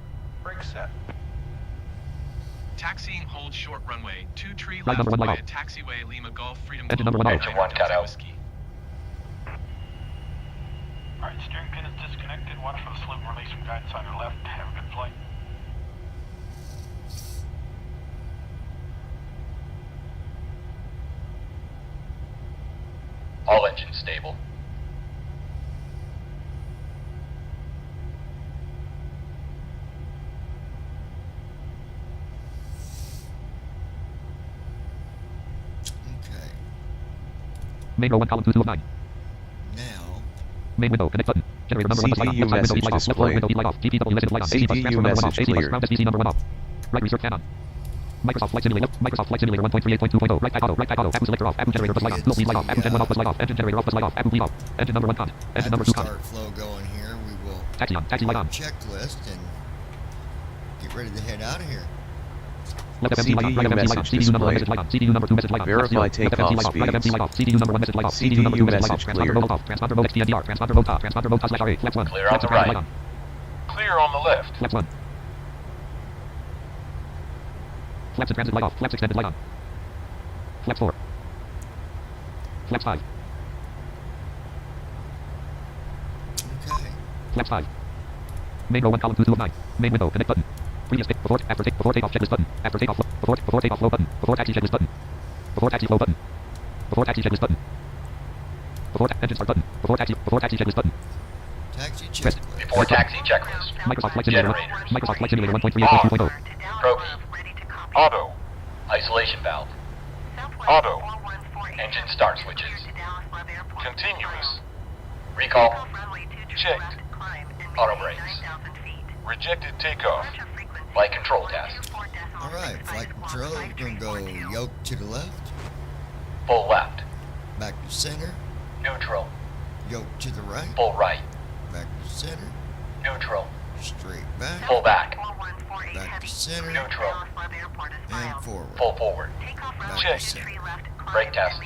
Brake set. Taxiing hold short runway 2 tree Right left number 1 light via off. taxiway Lima Golf Freedom Engine Global number 1 out. Engine 1 cut out. Whiskey. Alright, steering pin is disconnected. Watch for the slip and release from guidance on your left. Have a good flight. All engines stable. Okay. Main row 1 column 2 of 9. Now. Main window. Connect button. Generator number 1 light CDU on. Left side window message heat light off. Left lower displayed. window heat light off. GPW resident light on. AC bus CDU transfer number 1 off. message AC bus cleared. ground SDC number 1 off. Right reserve fan on. Microsoft Flight Simulator. Microsoft Flight Simulator 1.38.2.0. Right pack auto. Right pack auto. Accu selector off. Accu generator bus light on. Fuel bleed light off. Accu gen 1 off. Bus light off. Engine generator off. Bus light off. Accu bleed off. Engine number 1 con. Engine number 2 con. Start flow going here. We will Taxi on. Taxi light on. checklist and get ready to head out of here. CDU message displayed. Verify takeoff speeds. CDU message cleared. Clear on the right. Clear on the left. Flaps 1. Flaps in transit light off. Flaps extended light on. Flaps 4. Flaps 5. Okay. Flaps 5. Main row 1 column 2 of 9. Main window connect button. Previous pick before takeoff checklist button. After takeoff before takeoff flow button. Before taxi checklist button. Before taxi flow button. Before taxi checklist button. Before engine start button. Before taxi checklist button. Taxi checklist. Before taxi checklist. Microsoft Flight Simulator. Generators. Microsoft Flight Simulator 1.38.2.0. Probe. Auto. Isolation valve. Auto. Engine start switches. Continuous. Recall. Checked. Auto brakes. Rejected takeoff. Flight control test. Alright, flight control. We're going to go yoke to the left. Full left. Back to center. Neutral. Yoke to the right. Full right. Back to center. Neutral. Straight back. Full back. Back to center. Neutral. And forward. Full forward. Back to Check. center. Brake test.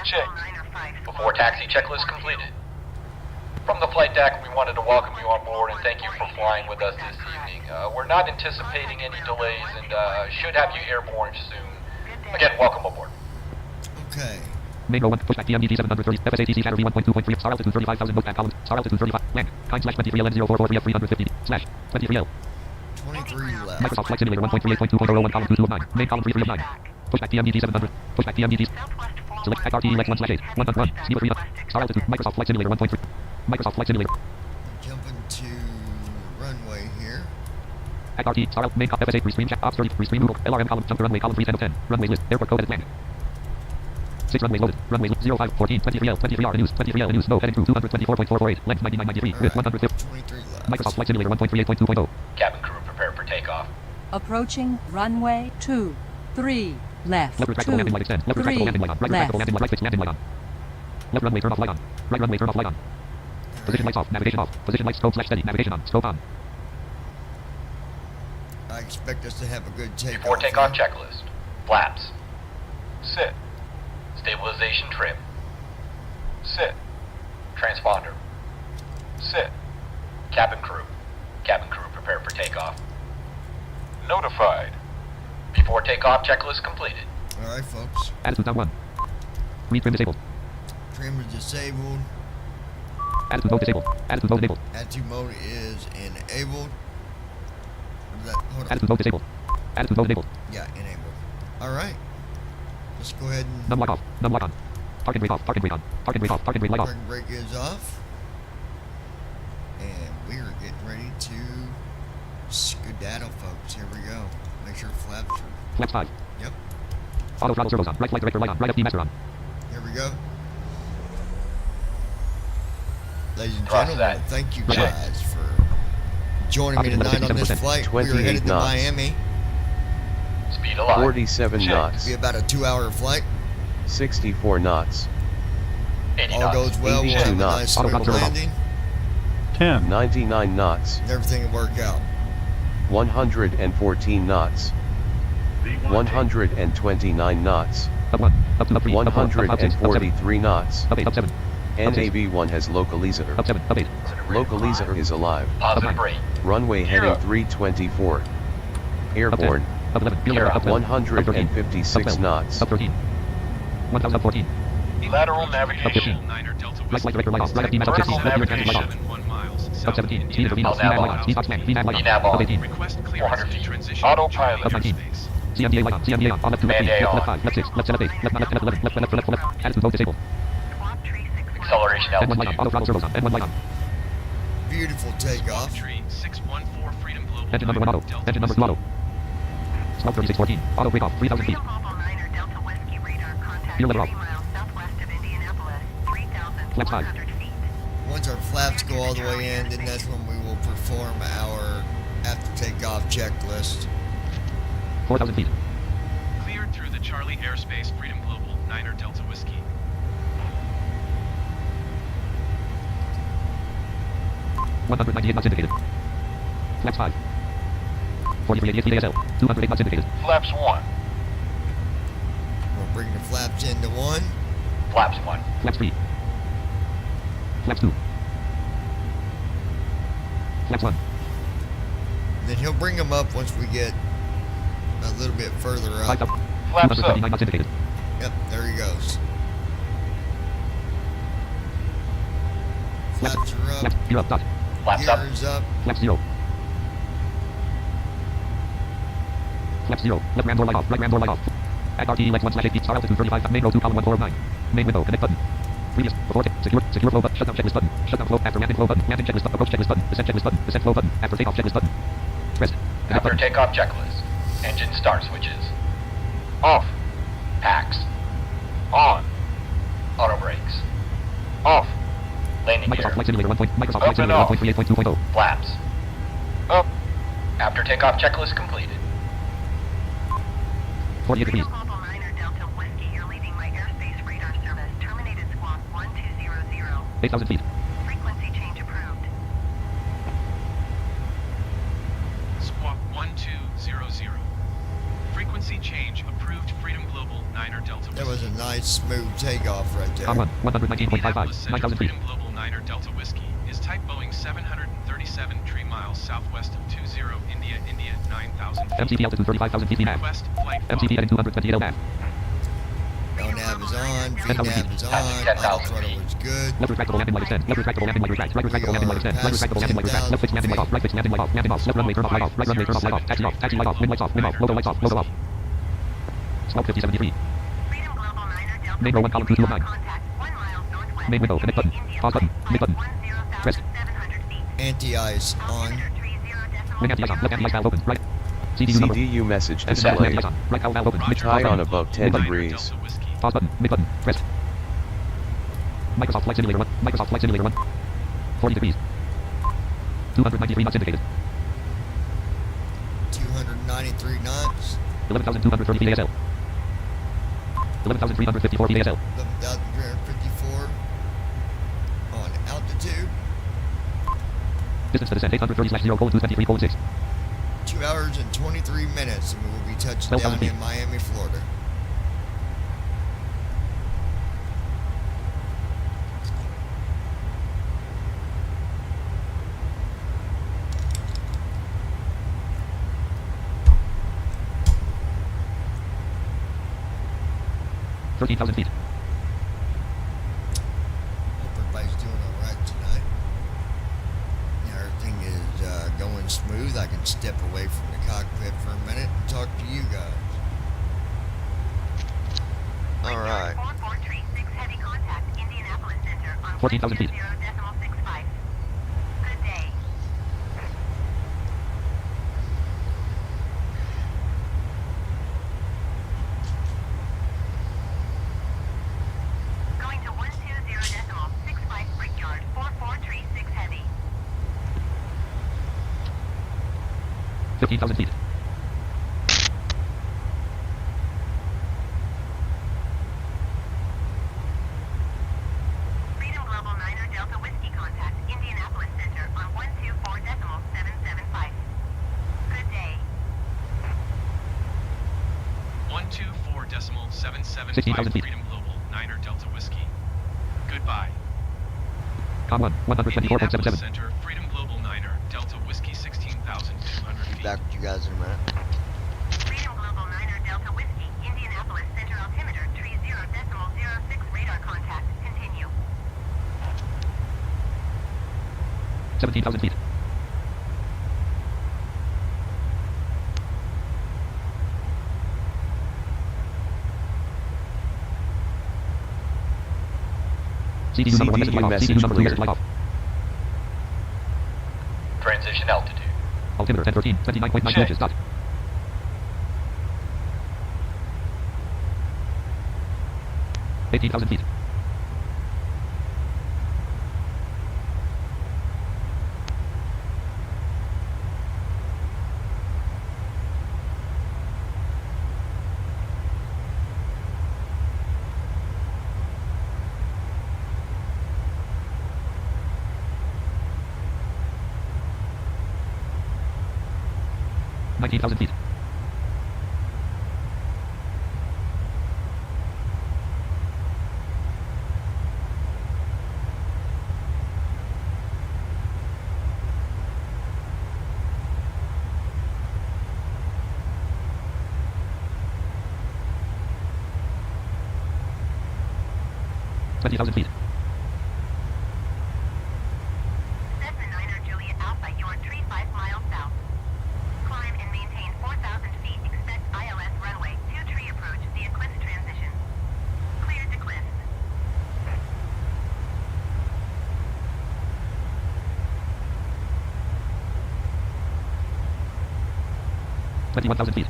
Check. Before taxi checklist completed. From the flight deck, we wanted to welcome you on board and thank you for flying with us this evening. We're not anticipating any delays and should have you airborne soon. Again, welcome aboard. Okay. Main row 1, pushback DMDT 730, FSATC Saturday 1.2.3, star altitude 35,000, notepad column, star altitude 35, land, kind /23 LN0443 F350, slash, 23 L. 23 left. Microsoft Flight Simulator 1.38.2.0, 1 column 2 of 9, main column 3 of 9. Pushback DMDT 700, pushback DMDT. Select RT Lex 1/8, 1 Skiva 3, star altitude, Microsoft Flight Simulator 1.3, Microsoft Flight Simulator. Jumping to runway here. At RT, star main column, FSA, restream check, ops 30, restream Google, LRM column, jump to runway column 3 10 of 10, runway list, airport code edit land. 6 runways loaded. Runways 05, 14, 23L, 23R news, 23L news, no heading through 224.448, length 99.93, width 150. 23 left. Microsoft Flight Simulator 1.38.2.0. Cabin crew prepare for takeoff. Approaching runway 23 left. Left retractable landing light extend. Left retractable landing light on. Right retractable landing light. Right fixed landing light on. Left runway turn off light on. Right runway turn off light on. Position lights off. Navigation off. Position lights scope /steady. Navigation on. Scope on. I expect us to have a good takeoff. Before takeoff checklist. Flaps. Sit. Stabilization trim. Sit. Transponder. Sit. Cabin crew. Cabin crew prepare for takeoff. Notified. Before takeoff checklist completed. Alright, folks. Attitude down 1. Read trim disabled. Trim is disabled. Attitude mode disabled. Attitude mode enabled. Attitude mode is enabled. What is that? Hold on. Attitude mode disabled. Attitude mode enabled. Yeah, enabled. Alright. Let's go ahead and... Num lock off. Num lock on. Parking brake off. Parking brake on. Parking brake off. Parking brake light off. Parking brake is off. And we are getting ready to skedaddle, folks. Here we go. Make sure flaps are... Flaps 5. Yep. Auto throttle servos on. Right flight director light on. Right FD master on. Here we go. Ladies and gentlemen, thank you guys for joining me tonight on this flight. We are headed to Miami. Speed alive. 47 knots. It'll be about a 2-hour flight. 64 knots. 80 All knots. goes well. We'll have a nice smooth landing. 99 knots. And everything will work out. 114 knots. 129 knots. 143 knots. NAV1 has localizer. Localizer is alive. Positive rate. Runway heading 324. Airborne. 156 knots. 1014. Lateral navigation. Right flight director light off. Right FD master 15. Left rear transit light off. Up 17. Speed of VNAV. VNAV light on. Speed box man. VNAV light on. Up 18. 400 feet. Autopilot. Up 19. CMDA light on. CMDA on. On left 2, left 3, left 5, left 6, left 7, left 8, left 9, left 11, left 11, left 11. Attitude mode disabled. Acceleration N1 light on. altitude. Auto throttle servos on. N1 light on. Beautiful takeoff. Engine number 1 auto. Engine number 2 auto. Smoke 3614. Auto brake off. 3,000 feet. Gear lever off. Flaps 5. Once our flaps go all the way in, then that's when we will perform our after takeoff checklist. 4,000 feet. Cleared through the Charlie airspace, Freedom Global, 9er Delta Whiskey. 198 knots indicated. Flaps 5. 43 feet ASL. 208 knots indicated. Flaps 1. We'll bring the flaps into 1. Flaps 1. Flaps 3. Flaps 2. Flaps 1. Then he'll bring them up once we get a little bit further up. Flaps up. Flaps 239 knots indicated. Yep, there he goes. Flaps are up. Flaps, gear up, dot. Flaps up. Gears up. Flaps 0. Flaps 0. Left ram door light off. Right ram door light off. At RTE Lex 1/8 feet. Star altitude 35. Main row 2 column 1409. Main window. Connect button. Previous. Before. Secure flow button. Shutdown checklist button. Shutdown flow. After landing flow button. Landing checklist button. Approach checklist button. Descent checklist button. Descent flow button. After takeoff checklist button. Rest. Connect After button. takeoff checklist. Engine start switches. Off. Packs. On. Auto brakes. Off. Landing gear. Microsoft Flight Simulator 1. Microsoft Up Flight and Simulator off. 1.38.2.0. Flaps. Up. After takeoff checklist completed. 48 degrees. Global 9 Delta Whiskey, you're leaving my airspace radar service. Terminated squawk 1200. 8,000 feet. Frequency change approved. Squawk 1200. Frequency change approved. Freedom Global 9 Delta That was Whiskey. a nice smooth takeoff right there. Com 1. 119.55. 9,000 feet. Freedom Global 9 Delta Whiskey is type Boeing 737 3 miles southwest of 20 India, 9,000 feet. MCP altitude 35,000 feet. VNAV. Request flight MCP heading 228 LNAV. LNAV is on. 10,000 feet. VNAV is on. Passing Idle 10,000 throttle feet. is good. Left retractable landing light extend. Left retractable landing light retract. Right retractable landing light extend. Right retractable landing light retract. Left fixed landing light off. Right fixed landing light off. Landing off. Left runway turn off light off. Right runway turn off light off. Taxi off. Taxi light off. Wind lights off. Wind off. Logo lights off. Logo off. Smoke 5073. Freedom Global 9 Delta Main row 1 column 2 of 9. contact 1 mile northwest. Main window. Connect button. Pause button. Mid button. Rest. 10,700 feet. Anti-ice on. Wing anti-ice on. Left anti-ice valve open. Right. CDU number. CDU message Left displayed. anti-ice on. Right valve open. Mid High pause on button. above 10 Mid button. degrees. Pause button. Mid button. Rest. Microsoft Flight Simulator 1. Microsoft Flight Simulator 1. 40 degrees. 293 knots indicated. 293 knots. 11,230 feet ASL. 11,354 feet ASL. 11,354 on altitude. Distance to descent 830/0:223:6. 2 hours and 23 minutes, and we will be touching 12,000 down feet. in Miami, Florida. Hope 13,000 feet. Hope everybody's doing all right tonight. Yeah, everything is going smooth. I can step away from the cockpit for a minute and talk to you guys. All right. 4436 heavy contact Indianapolis Center on 14,000 feet. 10.65. Good day. Going to 120.65 Brickyard 4436 heavy. 15,000 feet. Freedom Global 9 Delta Whiskey contact Indianapolis Center on 124.775. Good day. 124.775 16,000 feet. Freedom Global 9 Delta Whiskey. Goodbye. Com 1, Indianapolis 124.777. Center, Freedom Global 9 Delta Whiskey 16,200 feet. Back with you guys in a minute. Freedom Global 9 Delta Whiskey Indianapolis Center altimeter 30.06 radar contact. Continue. 17,000 feet. CDU number 1 message light off. CDU number 2 message light off. Transition altitude. Altimeter 1013. 29.9 inches. Dot. 18,000 feet. 19,000 feet. Feet. Cessna 9er Juliet Alpha, you are tree 5 miles south. Climb and maintain 4,000 feet. Expect ILS runway 2 tree approach via cliff transition. Clear to cliff. Feet.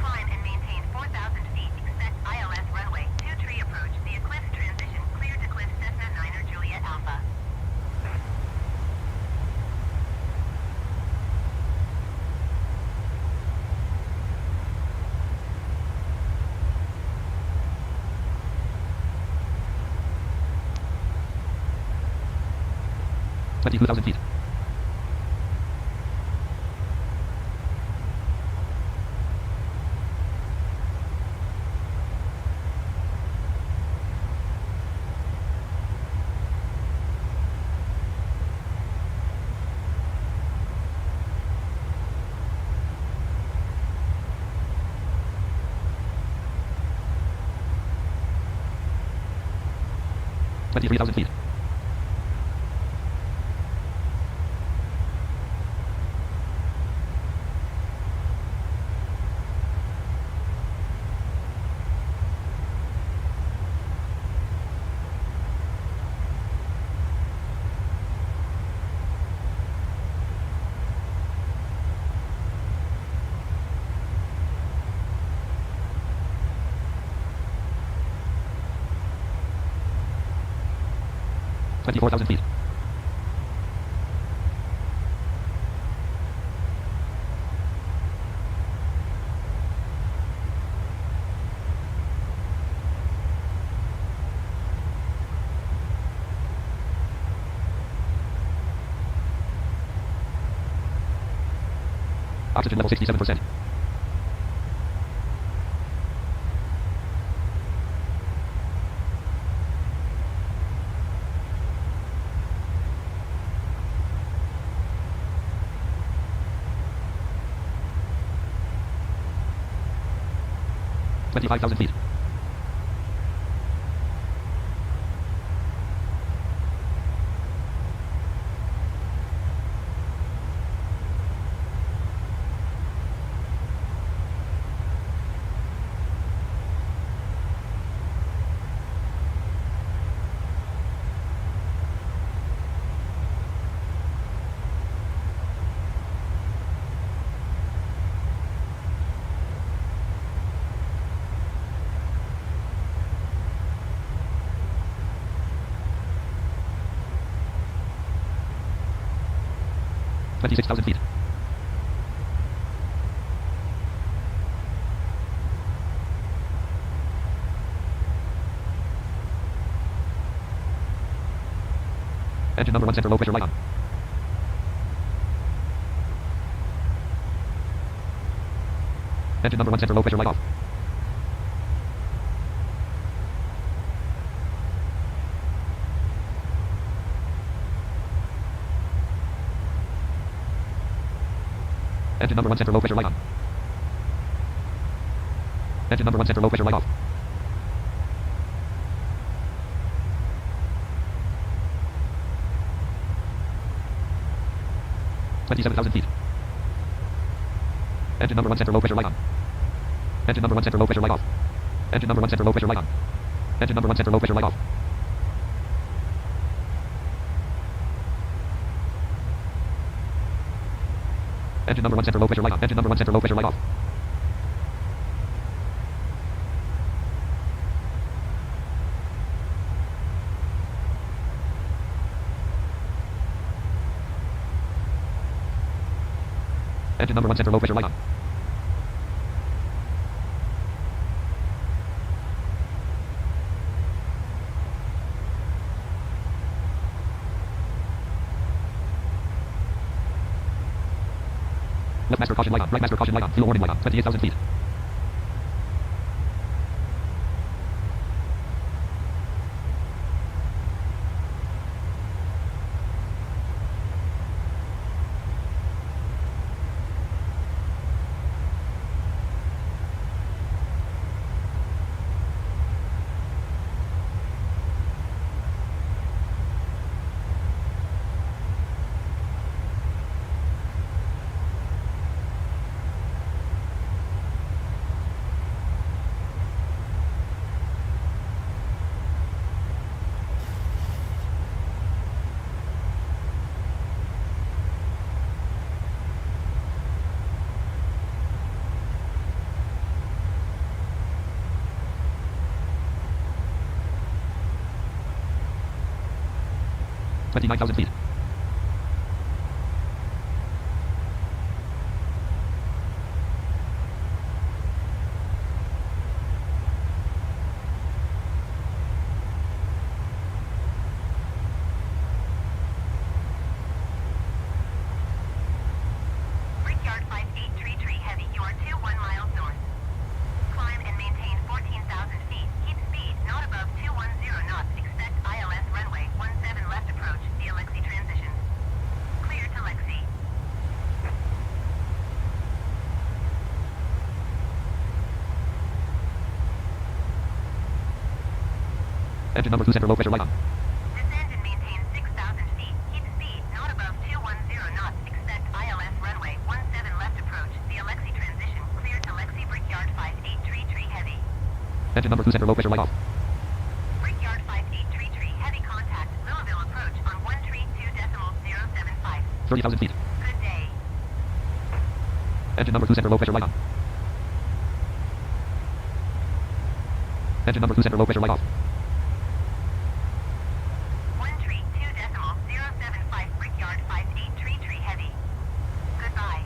Climb and maintain 4,000 feet. Expect ILS runway 2 tree approach via cliff transition. Clear to cliff Cessna 9er Juliet Alpha. 22,000 feet. Feet. 24,000 feet. 67%. $25,000 feet. $26,000 feet. Engine number 1 center low pressure light on. Engine number 1 center low pressure light off. Engine number 1 center low pressure light on. Engine number 1 center low pressure light off. $27,000 feet. Engine number 1 center low pressure light on. Engine number 1 center low pressure light off. Engine number 1 center low pressure light on. Engine number 1 center low pressure light off. Engine number 1 center low pressure light on. Engine number 1 center low pressure light off. Engine number 1 center low pressure light on. Left master caution light on. Right master caution light on. Fuel warning light on. 28,000 feet. $29,000 feet. Brickyard 5833 heavy. You are 21 miles north. Climb and maintain 14,000 feet. Keep speed not above 210 knots. Expect ILS runway 17 left approach via Lexi transition. Clear to Lexi. Engine number 2 center low pressure light on. Descend and maintain 6,000 feet. Keep speed not above 210 knots. Expect ILS runway 17 left approach via Lexi transition. Clear to Lexi Brickyard 5833 heavy. Engine number 2 center low pressure light off. Brickyard 5833 heavy contact. Louisville approach on 132.075. 30,000 feet. Good day. Engine number 2 center low pressure light on. Engine number 2 center low pressure light off. 132.075 Brickyard 5833 heavy. Goodbye.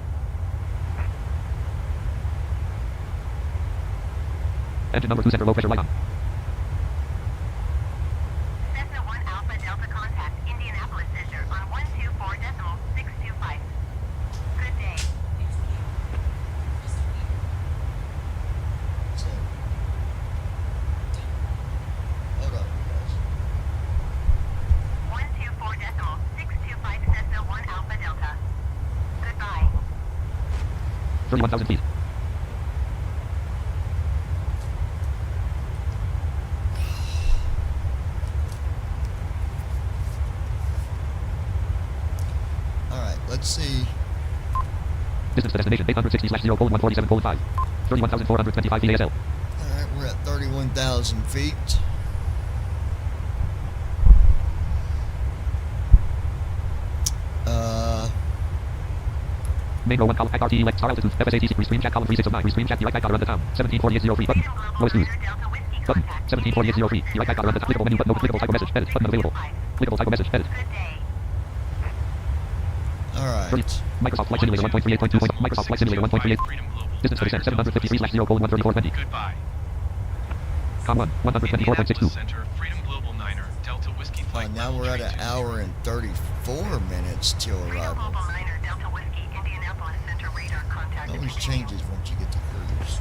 Engine number 2 center low pressure light on. Cessna 1 Alpha Delta contact Indianapolis Center on 124.625. Good day. So, hold on, you guys. 124.625 Cessna 1 Alpha Delta. Goodbye. 31,000 feet. Alright, let's see. Distance to destination 860/0:147:5. 31,425 feet ASL. Alright, we're at 31,000 feet. Mango 1 column RTE left star altitude FSAT restream chat column 3609 restream chat right run the town 174803 button lowest news button 174803 right run the clickable menu button no clickable type of message edit button available clickable type of message edit. Alright. Microsoft Flight Simulator 1.38.2. Microsoft Flight Simulator 1.38. Distance to descent 753/0:13420. Goodbye. Com 1 124.62. Center, Freedom Global 9er, Delta Whiskey Flight. Now we're at an hour and 34 minutes till arrival. Global 9er Delta Whiskey Indianapolis Center radar contact. Always changes once you get to cruise.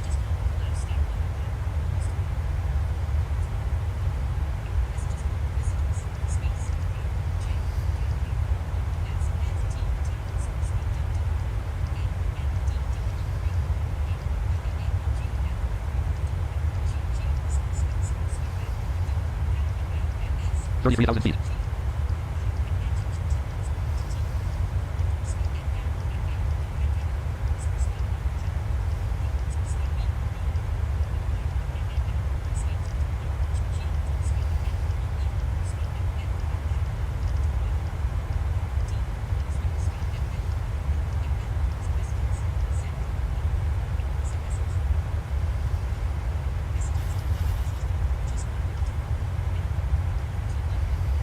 $33,000 feet.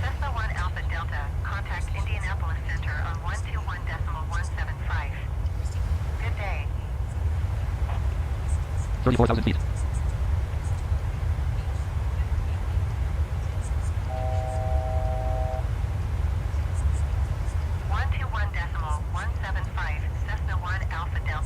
Cessna 1 Alpha Delta, contact Indianapolis Center on 121.175. Good day. 34,000 feet. Cessna 1 Alpha Delta.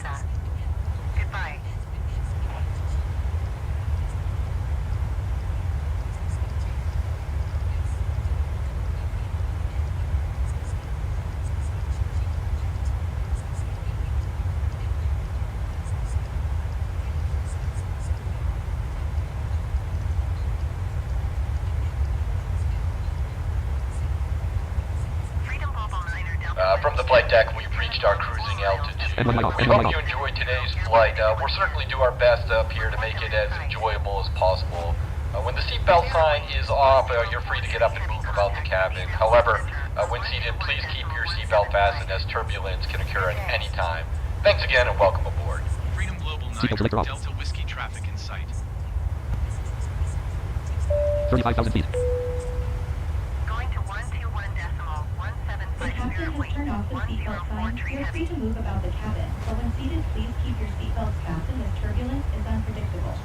From the flight deck, we've reached our cruising altitude. We hope you enjoyed today's flight. We'll certainly do our best up here to make it as enjoyable as possible. When the seatbelt sign is off, you're free to get up and move about the cabin. However, when seated, please keep your seatbelt fastened as turbulence can occur at any time. Thanks again and welcome aboard. Freedom Global 9, Delta Whiskey traffic in sight. 35,000 feet. Going to 121.175 Spirit Wings, 104 tree Feel free heavy. to move about the cabin, but when seated, please keep your seatbelts fastened as turbulence is unpredictable.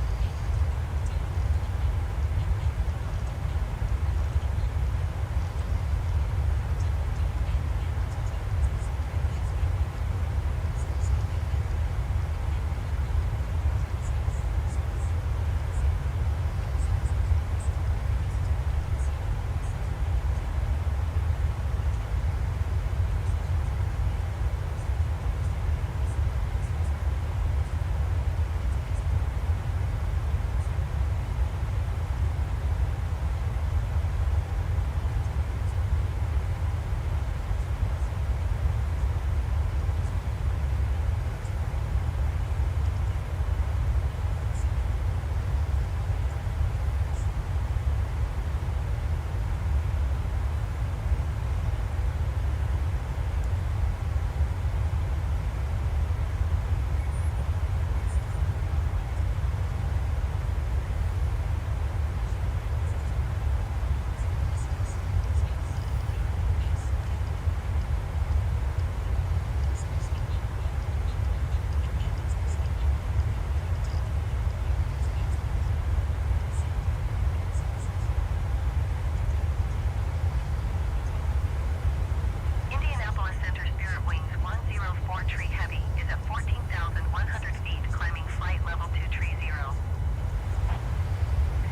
Indianapolis Center Spirit Wings 104 tree heavy is at 14,100 feet, climbing flight level 230.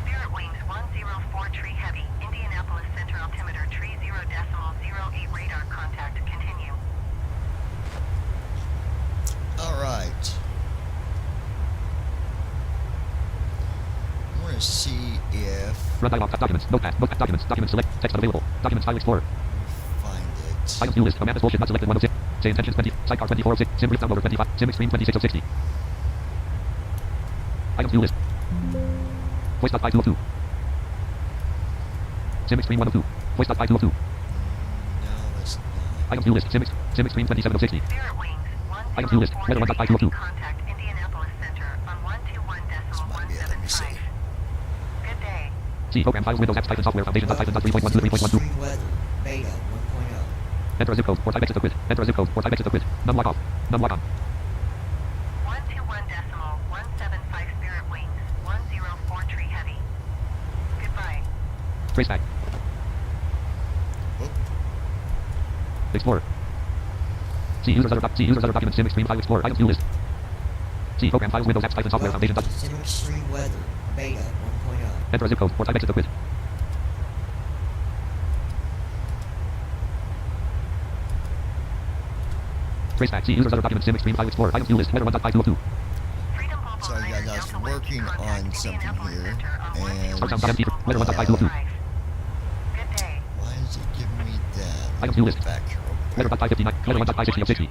Spirit Wings 104 tree heavy, Indianapolis Center altimeter 30.08 radar contact, continue. All right. I want to see if Run dialog. Documents. Notepad. Documents. Documents. Select. Text unavailable. Documents. File Explorer. find it. Items view list. Command bullshit. Not selected. 106. Say intentions 20. Sidecar 2406. Sim brief downloader 25. Sim extreme 26060. Items view list. Voice.5202. Sim extreme 102. Voice.5202. No, that's not. Items view list. Sim extreme 27060. Spirit Wings Items view list. Weather 1.5202. contact Indianapolis Center on 121.175. Good day. C. Program files. Windows apps. Python software. Foundation. Python 3.1 3.12. Extreme weather. Beta 1.0. Enter a zip code. Or type exit the grid. Enter a zip code. Or type exit the grid. None lock off. None lock on. 121.175 Spirit Wings 104 tree heavy. Goodbye. Trace back. Explorer. C. Users other documents. Sim extreme file explorer. Items view list. C. Program files. Windows apps. Python software. Foundation. Sim extreme weather. Beta 1.0. Enter a zip code. Or type exit the grid. Trace back. C. Users other documents. Sim extreme file explorer. Items view list. Weather 1.5202. Sorry guys, I was working on something here, and Start sound empty. Weather 1.5202. why is it giving me that? Items view list. Back here. Weather 1.559. Weather 1.560.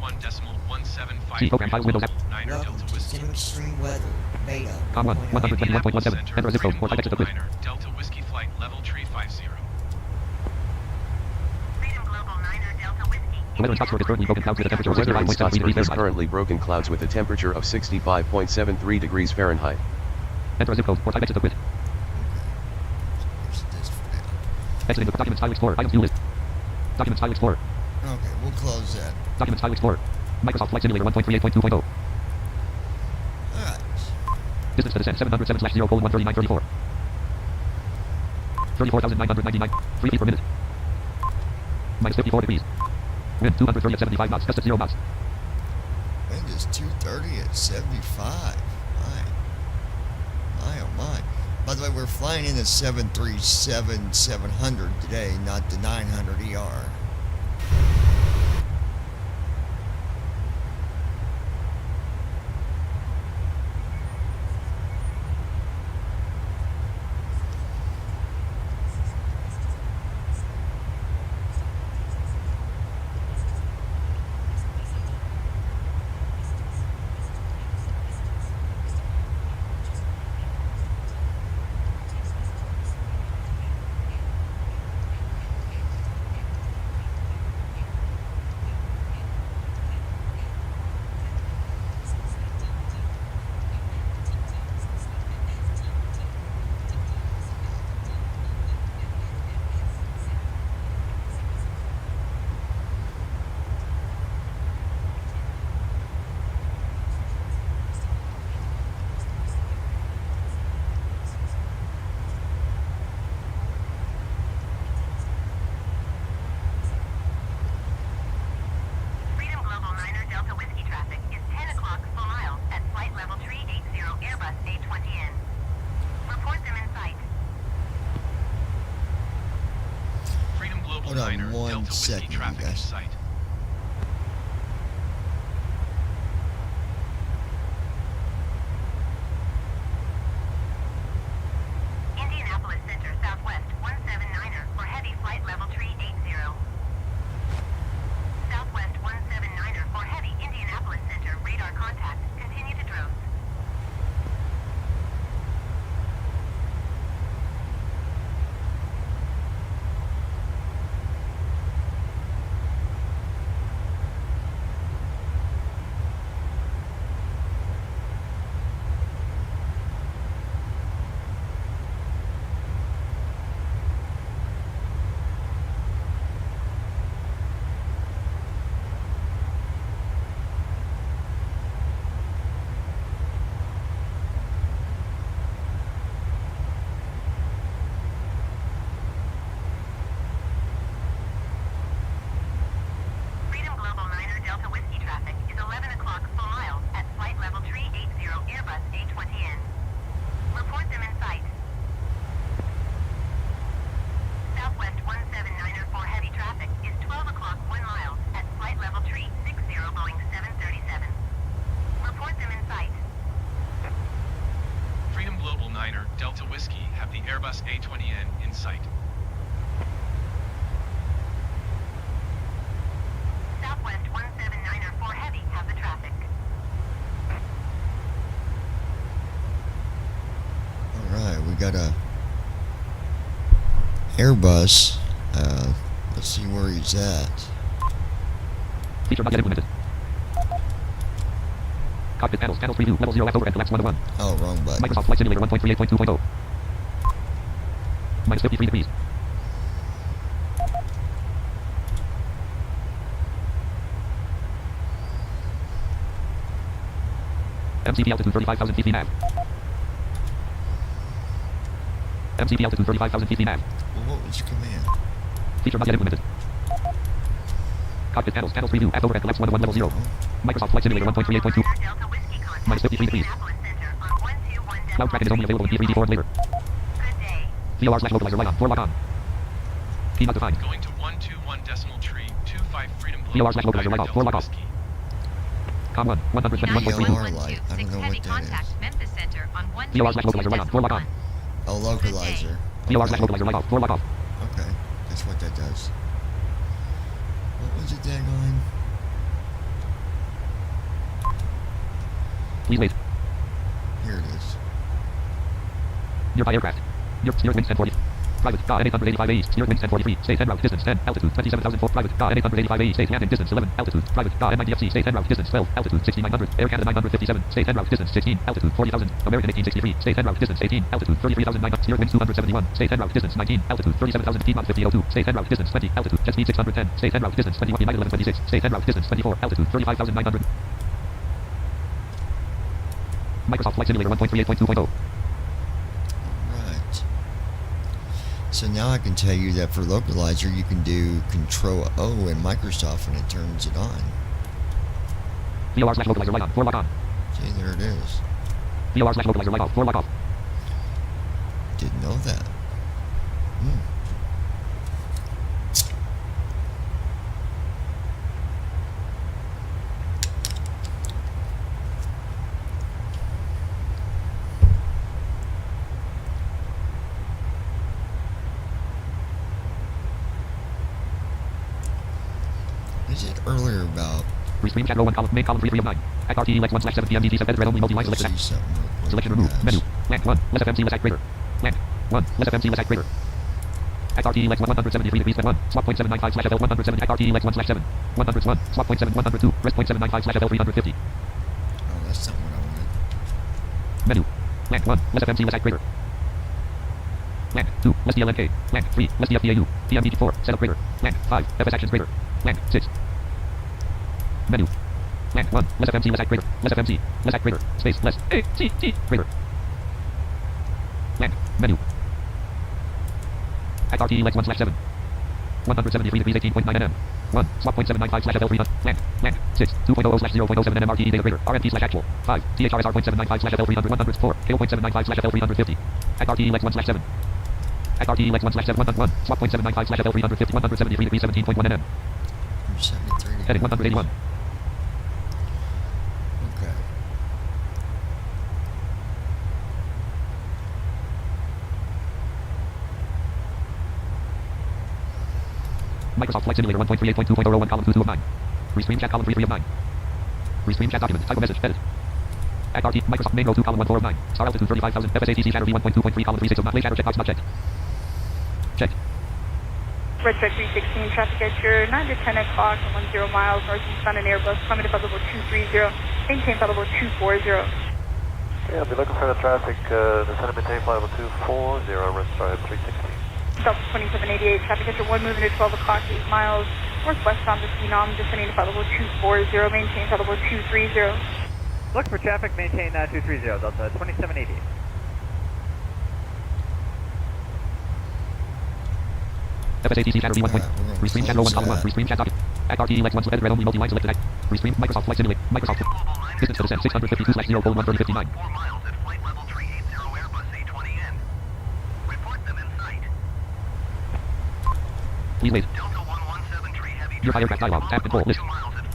C. Program files. Windows app. Welcome to Sim extreme weather. Beta Com 1. 1.0. 121.17. Enter a zip code. Or type exit the grid. Delta Whiskey Flight Level Tree 50. Freedom Global 9er Delta Whiskey. The weather in Scottsburg is currently broken clouds with a temperature of Weather in 65.73 Scottsburg degrees is Fahrenheit. currently broken clouds with a temperature of 65.73 degrees Fahrenheit. Enter a zip code. Or type exit the grid. Where's this for now? Exiting the Documents File Explorer. Items view list. Documents File Explorer. Okay, we'll close that. Documents File Explorer. Microsoft Flight Simulator 1.38.2.0. Alright. Distance to descent 707/0:139.34. 34,999. 3 feet per minute. Minus 54 degrees. Wind 230 at 75 knots. Gust at 0 knots. Wind is 230 at 75. My, oh my. By the way, we're flying in the 737-700 today, not the 900 ER. Delta Whiskey second, traffic in guys. sight. Indianapolis Center Southwest 179er for heavy flight level tree 80. Southwest 179er for heavy Indianapolis Center radar contact. Continue to drones. Freedom Global 9er Delta Whiskey traffic is 11 o'clock full miles at flight level tree 80 Airbus A20N. Report them in sight. Southwest 179er for heavy traffic is 12 o'clock 1 mile at flight level tree 60 Boeing 737. Report them in sight. Freedom Global 9er Delta Whiskey have the Airbus A20N in sight. Southwest 179er for heavy have the traffic. Alright, we got a Airbus. Let's see where he's at. Feature not yet implemented. Cockpit panels, panel preview, level 0 left over and collapse 101. Oh, wrong button. Microsoft Flight Simulator 1.38.2.0. Minus 53 degrees. MCP altitude 35,000 feet VNAV. MCP altitude 35,000 feet VNAV. Well, what was your command? Feature not yet implemented. Cockpit panels, panels preview, over and collapse 101 level 0. Microsoft Flight Simulator 1.38.2. Minus 53 degrees. Cloud tracking is only available in P3, D4 and later. VOR/localizer light on, floor lock on. P not defined. Going to 121 decimal tree 25 Freedom Global VOR/localizer light on, floor lock off. Com 1, 121.3. VOR light. I don't know what that is. VOR/localizer light on, floor lock on. Oh, localizer. VOR/localizer light off, floor lock off. Okay, that's what that does. What was it, daggone? Please wait. Here it is. Nearby aircraft. Steering wind 1040. Private, GA 885 AE, steering wind 1043, state en route, distance 10, altitude 27,000 private, GA 885 AE, state landing distance 11, altitude, private, GA 9DFC, state en route, distance 12, altitude 6900, Air Canada 957, state en route, distance 16, altitude 40,000, American 1863, state en route, distance 18, altitude 33,900, steering wind 271, state en route, distance 19, altitude 37,000 feet, 5002, state en route, distance 20, altitude, jet speed 610, state en route, distance 21, United 1126, state en route, distance 24, altitude 35,900. Microsoft Flight Simulator 1.38.2.0. So now I can tell you that for localizer you can do Control O in Microsoft and it turns it on. VOR/localizer light on, floor lock on. See, there it is. VOR/localizer light off, floor lock off. Didn't know that. Is it earlier about... Restream chat row 1 column, main column 3 of 9. Act RTE lex 1/7 PM DT 7 red only multi-line selection. Selection remove. Menu. Land 1. Less FMC less act greater. Land 1. Less FMC less act greater. Act RTE lex 173 degrees 1. Swap .795/FL 170. Act RTE lex 1/7. 101. Swap .7 102. Rest .795/FL 350. Oh, that's not what I wanted. Menu. Land 1. Less FMC less act greater. Land 2. Less DLNK. Land 3. Less DFDAU. PMDT 4. Setup greater. Land 5. FS actions greater. Land 6. Menu. Land 1. Less FMC less act greater. Less FMC. Less act greater. Space. Less. A. C. T. Greater. Land. Menu. Act RTE lex 1/7. 173 degrees 18.9 nm. 1. Swap .795/FL 300. Land 6. 2.00/0.07 nm RTE data greater. RMP/actual. 5. THRSR .795/FL 300 104. KO .795/FL 350. Act RTE lex 1/7. Act RTE X1/711. Swap point 795/L350 173 degrees 17.1 nm. 73 degrees. Heading 181. Okay. Microsoft Flight Simulator 1.38.2.001 column 22 of 9. Restream chat column 33 of 9. Restream chat document. Type of message. Edit. Act RT. Microsoft main row 2 column 1 4 of 9. Star altitude 35,000. FSATC chatter V1.2.3 column 36 of 9. Play chatter checkbox not checked. Checked. Red Track 316, traffic at your 9 to 10 o'clock, 10 miles northeast on an Airbus, climbing to flight level 230, maintain flight level 240. Yeah, I'll be looking for the traffic, descend and maintain flight level 240, Red Stripe 316. Delta 2788, traffic at your 1 moving to 12 o'clock, 8 miles northwest on the Phenom, descending to flight level 240, maintain flight level 230. Looking for traffic, maintain 230, Delta 2788. FSATC chatter V1. Restream chat row 1 column 1. Restream chat document. Act RTE Lex 1 edit red only multi-line selected. Act. Restream Microsoft Flight Simulator. Microsoft. Distance to descent 652/0:13059. 4 miles at flight level 380 Airbus A20N. Report them in sight. Please wait. Delta 1173 heavy. Your fire aircraft dialog. Tab control list.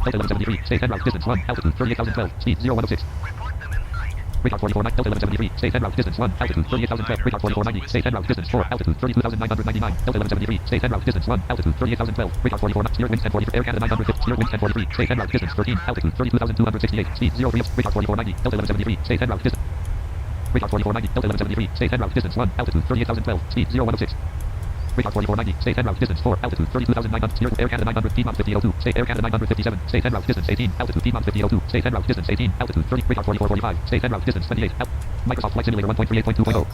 Delta 1173. State en route. Distance 1. Altitude 38,012. Speed 0106. Report them in sight. Radar 4490. Delta 1173. State en route. Distance 1. Altitude 38,012. Radar 4490. State en route. Distance 4. Altitude 32,999. Delta 1173. State en route. Distance 1. Altitude 38,012. Radar 44 knots. Steer winds 1043. Air Canada 950. Steer winds 1043. State en route. Distance 13. Altitude 32,268. Speed 03. Radar 4490. Delta 1173. State en route. Distance. Radar 4490. Delta 1173. State en route. Distance 1. Altitude 38,012. Speed 0106. Radar 4490. State en route. Distance 4. Altitude 32,900. Steer Air Canada 900. Piedmont 5002. State Air Canada 957. State en route. Distance 18. Altitude Piedmont 5002. State en route. Distance 18. Altitude 30. Radar 4445. State en route. Distance 28. Microsoft Flight Simulator 1.38.2.0. Okay.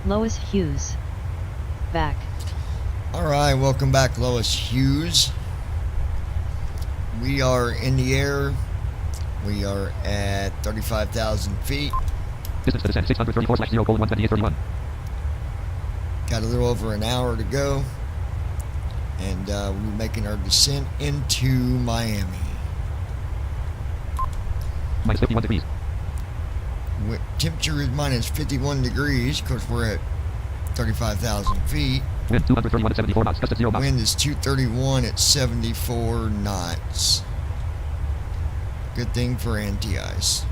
Lois Hughes. Back. Alright, welcome back, Lois Hughes. We are in the air. We are at 35,000 feet. Distance to descent 634/0:12831. Got a little over an hour to go. And we're making our descent into Miami. Minus 51 degrees. Temperature is minus 51 degrees. Of course, we're at 35,000 feet. Wind 231 at 74 knots. Gust at 0 knots. Wind is 231 at 74 knots. Good thing for anti-ice.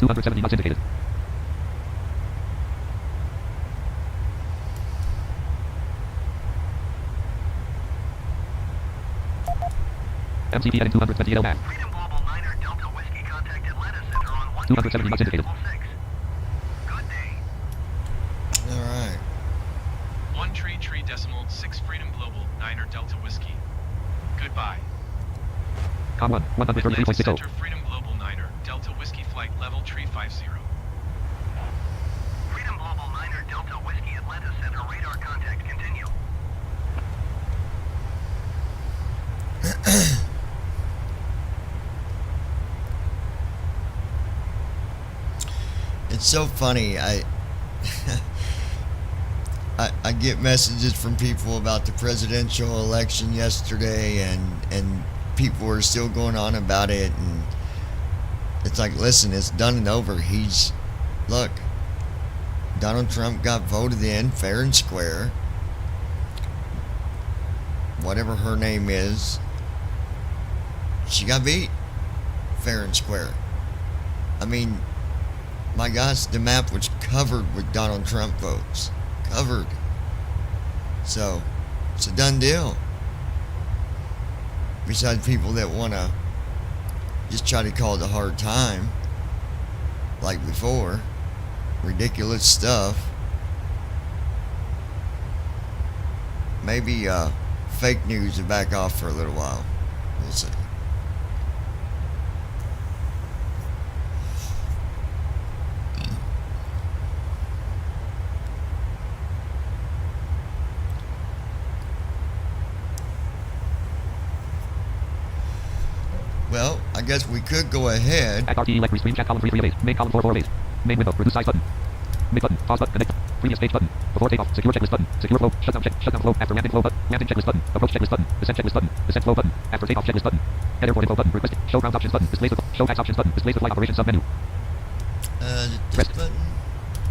$270 knots indicated. MCP heading 228 LMAX. 270 knots indicated. Alright. 1 tree decimal 6 Freedom Global 9er Delta Whiskey. Goodbye. Com 1, 133.60. Freedom Global 9er Delta Delta Whiskey Flight Level Tree 50. Freedom Global 9er Delta Whiskey Atlanta Center radar contact continue. It's so funny. I get messages from people about the presidential election yesterday, and people are still going on about it, and it's like, listen, it's done and over. Look, Donald Trump got voted in fair and square. Whatever her name is, she got beat fair and square. I mean, my gosh, the map was covered with Donald Trump votes. Covered. So, it's a done deal. Besides people that want to just try to call it a hard time, like before. Ridiculous stuff. Maybe fake news to back off for a little while. We'll see. Well, I guess we could go ahead. Act RTE like screen chat column 3 of 8. Main column 4 of 8. Main window. Reduce size button. Mid button. Pause button. Connect. Previous page button. Before takeoff. Secure checklist button. Secure flow. Shutdown check. Shutdown flow. After landing flow button. Landing checklist button. Approach checklist button. Descent checklist button. Descent flow button. After takeoff checklist button. Head airport info button. Request. Show ground options button. Display the show tax options button. Display the flight operations submenu. Rest button.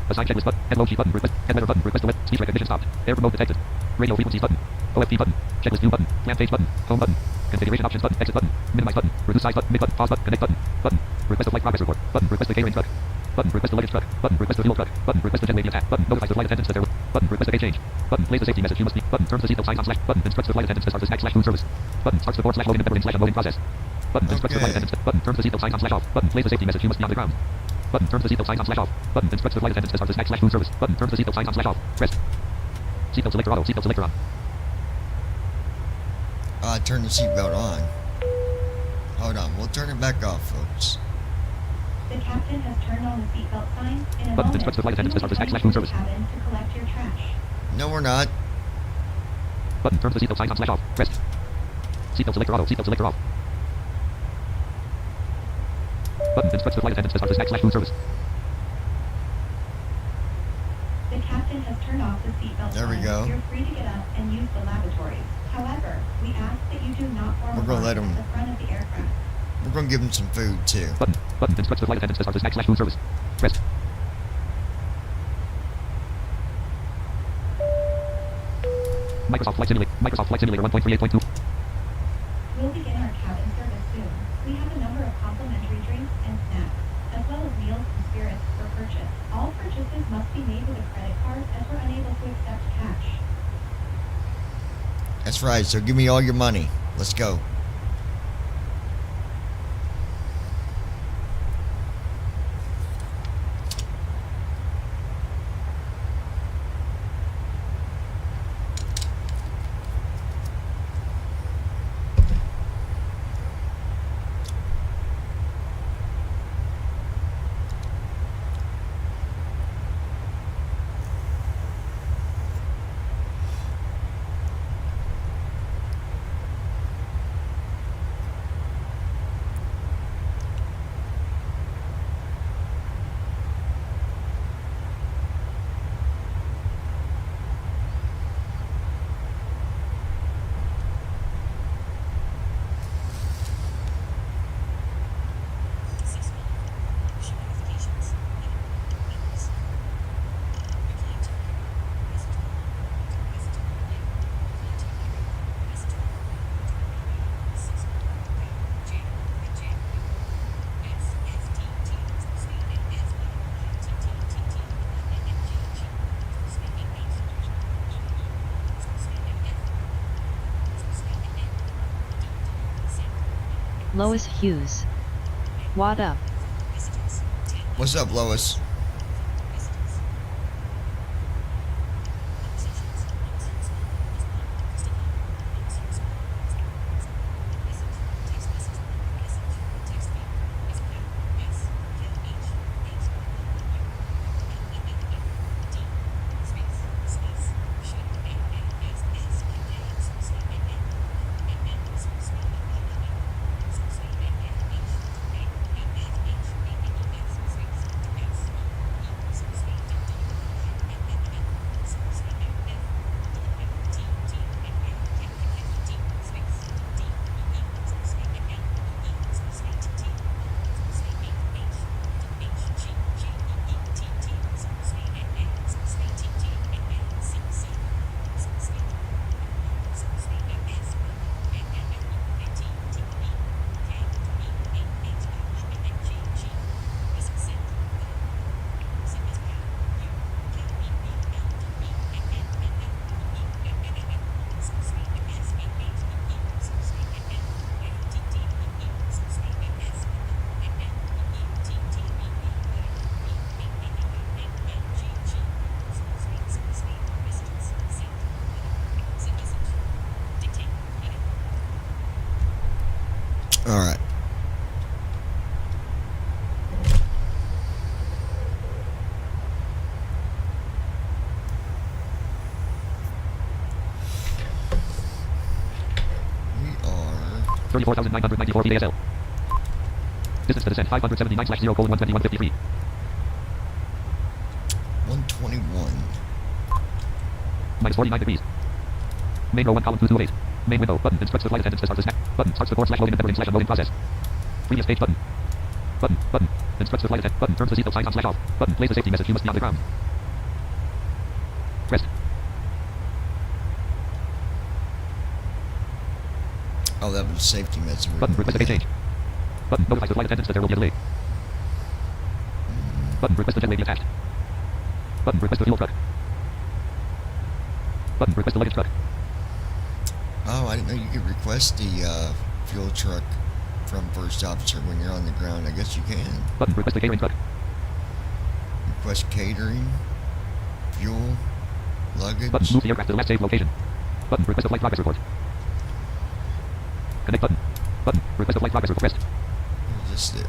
Assign checklist button. Head low sheet button. Request. Head letter button. Request delete. Speech recognition stopped. Air remote detected. Radio frequencies button. OFP button. Checklist view button. Plan page button. Home button. Configuration options button. Exit button. Minimize button. Reduce size button. Mid button. Pause button. Connect button. Button. Request a flight progress report. Button. Request the catering truck. Button. Request the luggage truck. Button. Request the fuel truck. Button. Request the jet lady attack. Button. Notifies the flight attendants that they're. Button. Request a gate change. Button. Plays the safety message. You must be. Button. Turns the seatbelt signs on slash. Button. Instructs the flight attendants to start the snack slash food service. Button. Starts the board slash loading and slash unloading process. Button. Instructs the flight attendants. Button. Turns the seatbelt signs on slash off. Button. Plays the safety message. You must be on the ground. Button. Turns the seatbelt signs on slash off. Button. Instructs the flight attendants to start the snack slash food service. Button. Turns the seatbelt signs on slash off. Rest. Seatbelt selector auto. Seatbelt selector on. Turn the seatbelt on. Hold on, we'll turn it back off, folks. The captain has turned on the seatbelt sign. In a Button. moment, Instructs the flight attendants to start the snack slash you food will service. head into the cabin to collect your trash. No, we're not. Button. Turns the seatbelt signs on slash off. Rest. Seatbelt selector auto. Seatbelt selector off. Button. Instructs the flight attendants to start the snack slash food service. The captain has turned off the seatbelt sign. There we go. You're free to get up and use the lavatories. However, we ask that you do not form We're gonna let him. at the front of the aircraft. We're gonna give him some food too. Button. Button. Instructs the flight attendants to start the snack slash food service. Rest. Microsoft Flight Simulator 1.38.2. We'll begin our cabin service soon. We have a number of complimentary drinks and snacks, as well as meals and spirits for purchase. All purchases must be made with a credit card, as we're unable to accept cash. That's right, so give me all your money. Let's go. Lois Hughes. What up? What's up, Lois? Alright. We are 34,994 feet ASL. Distance to descent 579/0:12153. 121. Minus 49 degrees. Main row 1 column 228. Main window button instructs the flight attendants to start the snack. Button starts the /loading and deburring /unloading process. Previous page button. Button instructs the flight attendant. Button turns the seatbelt signs on /off. Button plays the safety message. You must be on the ground. Rest. Oh, that was a safety message. Button request a gate change. Button notifies the flight attendants that there will be a delay. Button request the jet may be attached. Button request the fuel truck. Button request the luggage truck. Oh, I didn't know you could request the fuel truck from first officer when you're on the ground. I guess you can. Button request the catering truck. Request catering, fuel, luggage. Button move the aircraft to the last saved location. Button request a flight progress report. Connect button. Button request a flight progress report. Rest. What does this do?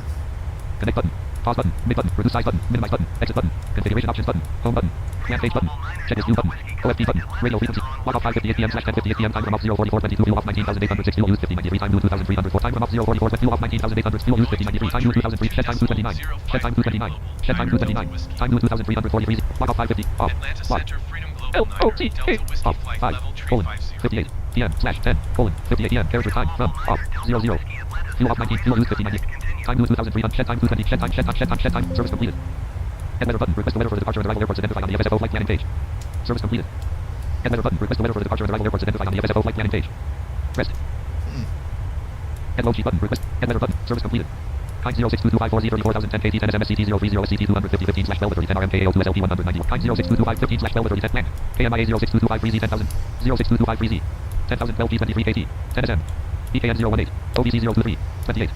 Connect button. Pause button. Mid button. Reduce size button. Minimize button. Exit button. Configuration options button. Home button. Plan page button. Checklist view button. OFP button. Radio frequency. Log off 5:58 p.m. /10:58 p.m. Time from off 04422. Fuel off 19,806. Fuel used 5093. Time new 2304. Time from off 044. Fuel off 19,800. Fuel used 5093. Time new 2003. Shed time 229. Shed time 229. Shed time 229. Time new 2343. Log off 5:50. Off. Lock. LOTA. Off. 5:58 p.m. /10:58 p.m. Character time from off 00. Fuel off 19. Fuel used 5090. Time new 2300. Shed time 220. Shed time. Service completed. Head letter button. Request a letter for the departure and arrival airports identified on the FSFO flight planning page. Service completed. Head letter button. Request a letter for the departure and arrival airports identified on the FSFO flight planning page. Rest. Head load sheet button. Request. Head letter button. Service completed. Kind 062254034,010 KT 10 SMSCT 030 SCT 250 10 Belva 30 10 RMK AO2 SLP 190. Kind 06225 15 Belva 30 10 Land. KMIA 06225 3Z 10,000. 06225 3Z. 10,000 LP 23 KT. 10 SM. EKN 018. OBC 023. 28.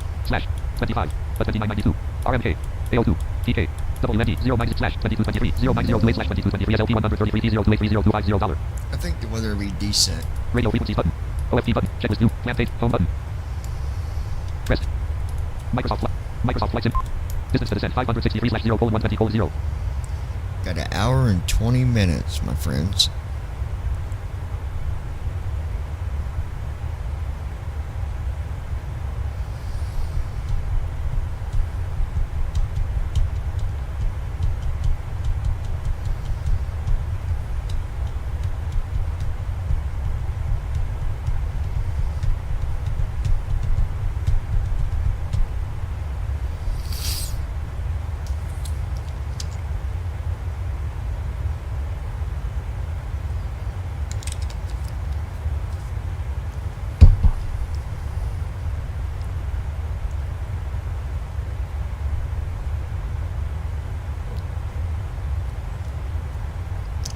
/25. 2992. RMK. AO2. TK. WND 090/2223. 09028/2223 SLP 133 T0283050 $. I think the weather will be decent. Radio frequencies button. OFP button. Checklist view. Plan page. Home button. Rest. Microsoft Flight Sim. Distance to descent 563/0:120:0. Got an hour and 20 minutes, my friends.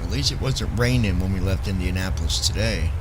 At least it wasn't raining when we left Indianapolis today.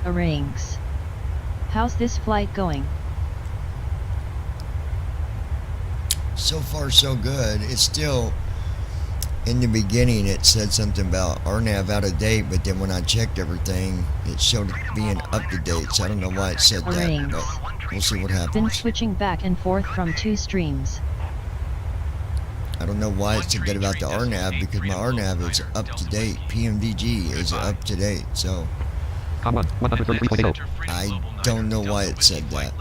Arrangs. How's this flight going? So far, so good. It's still, in the beginning, it said something about RNAV out of date, but then when I checked everything, it showed it being up to date, so I don't know why it said that, but we'll see what happens. Been switching back and forth from two streams. I don't know why it said that about the RNAV, because my RNAV is up to date. PMDG is up to date, so Com 1, 133.80. I don't know why it said that.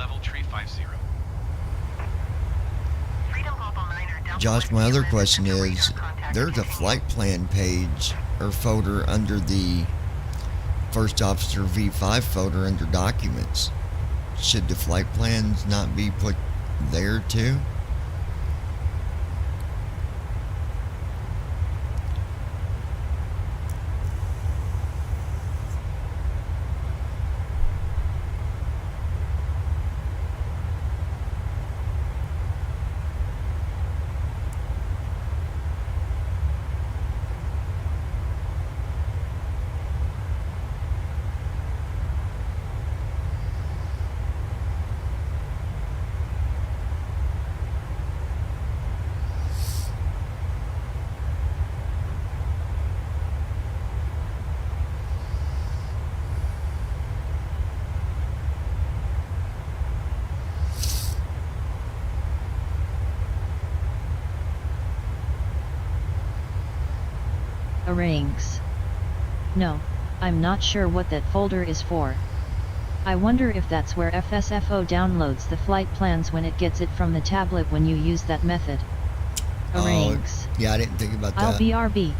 Josh, my other question is, there's a flight plan page or folder under the First Officer V5 folder under documents. Should the flight plans not be put there too? Arranges. No, I'm not sure what that folder is for. I wonder if that's where FSFO downloads the flight plans when it gets it from the tablet when you use that method. Arranges. Oh, yeah, I didn't think about that. I'll BRB.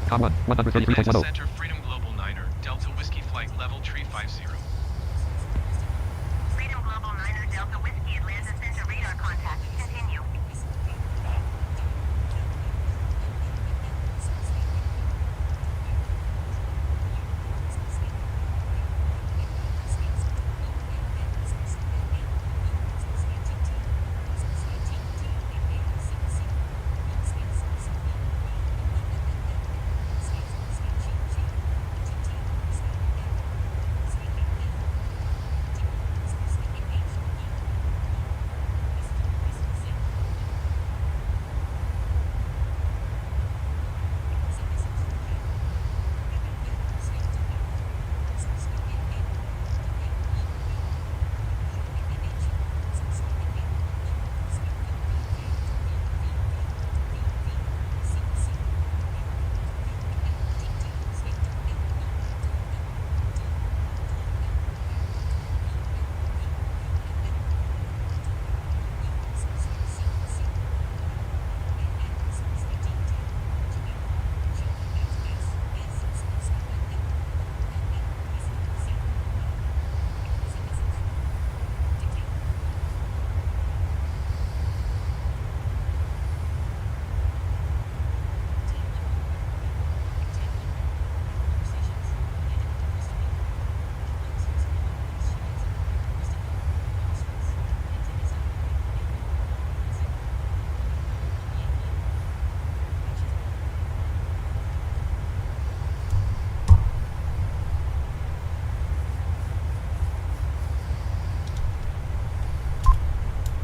Com 1, 133.10. Center Freedom Global Niner, Delta Whiskey Flight Level 350. Freedom Global Niner, Delta Whiskey, Atlanta Center radar contact. Continue.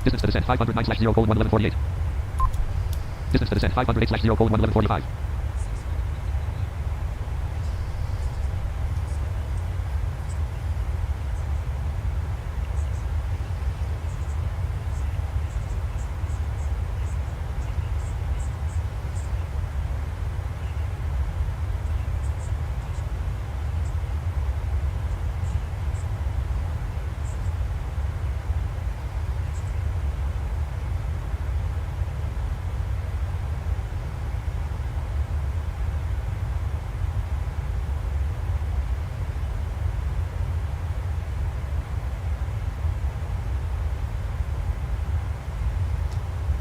Distance to descent 509/0 colon 1148. Distance to descent 508/0 colon 1145.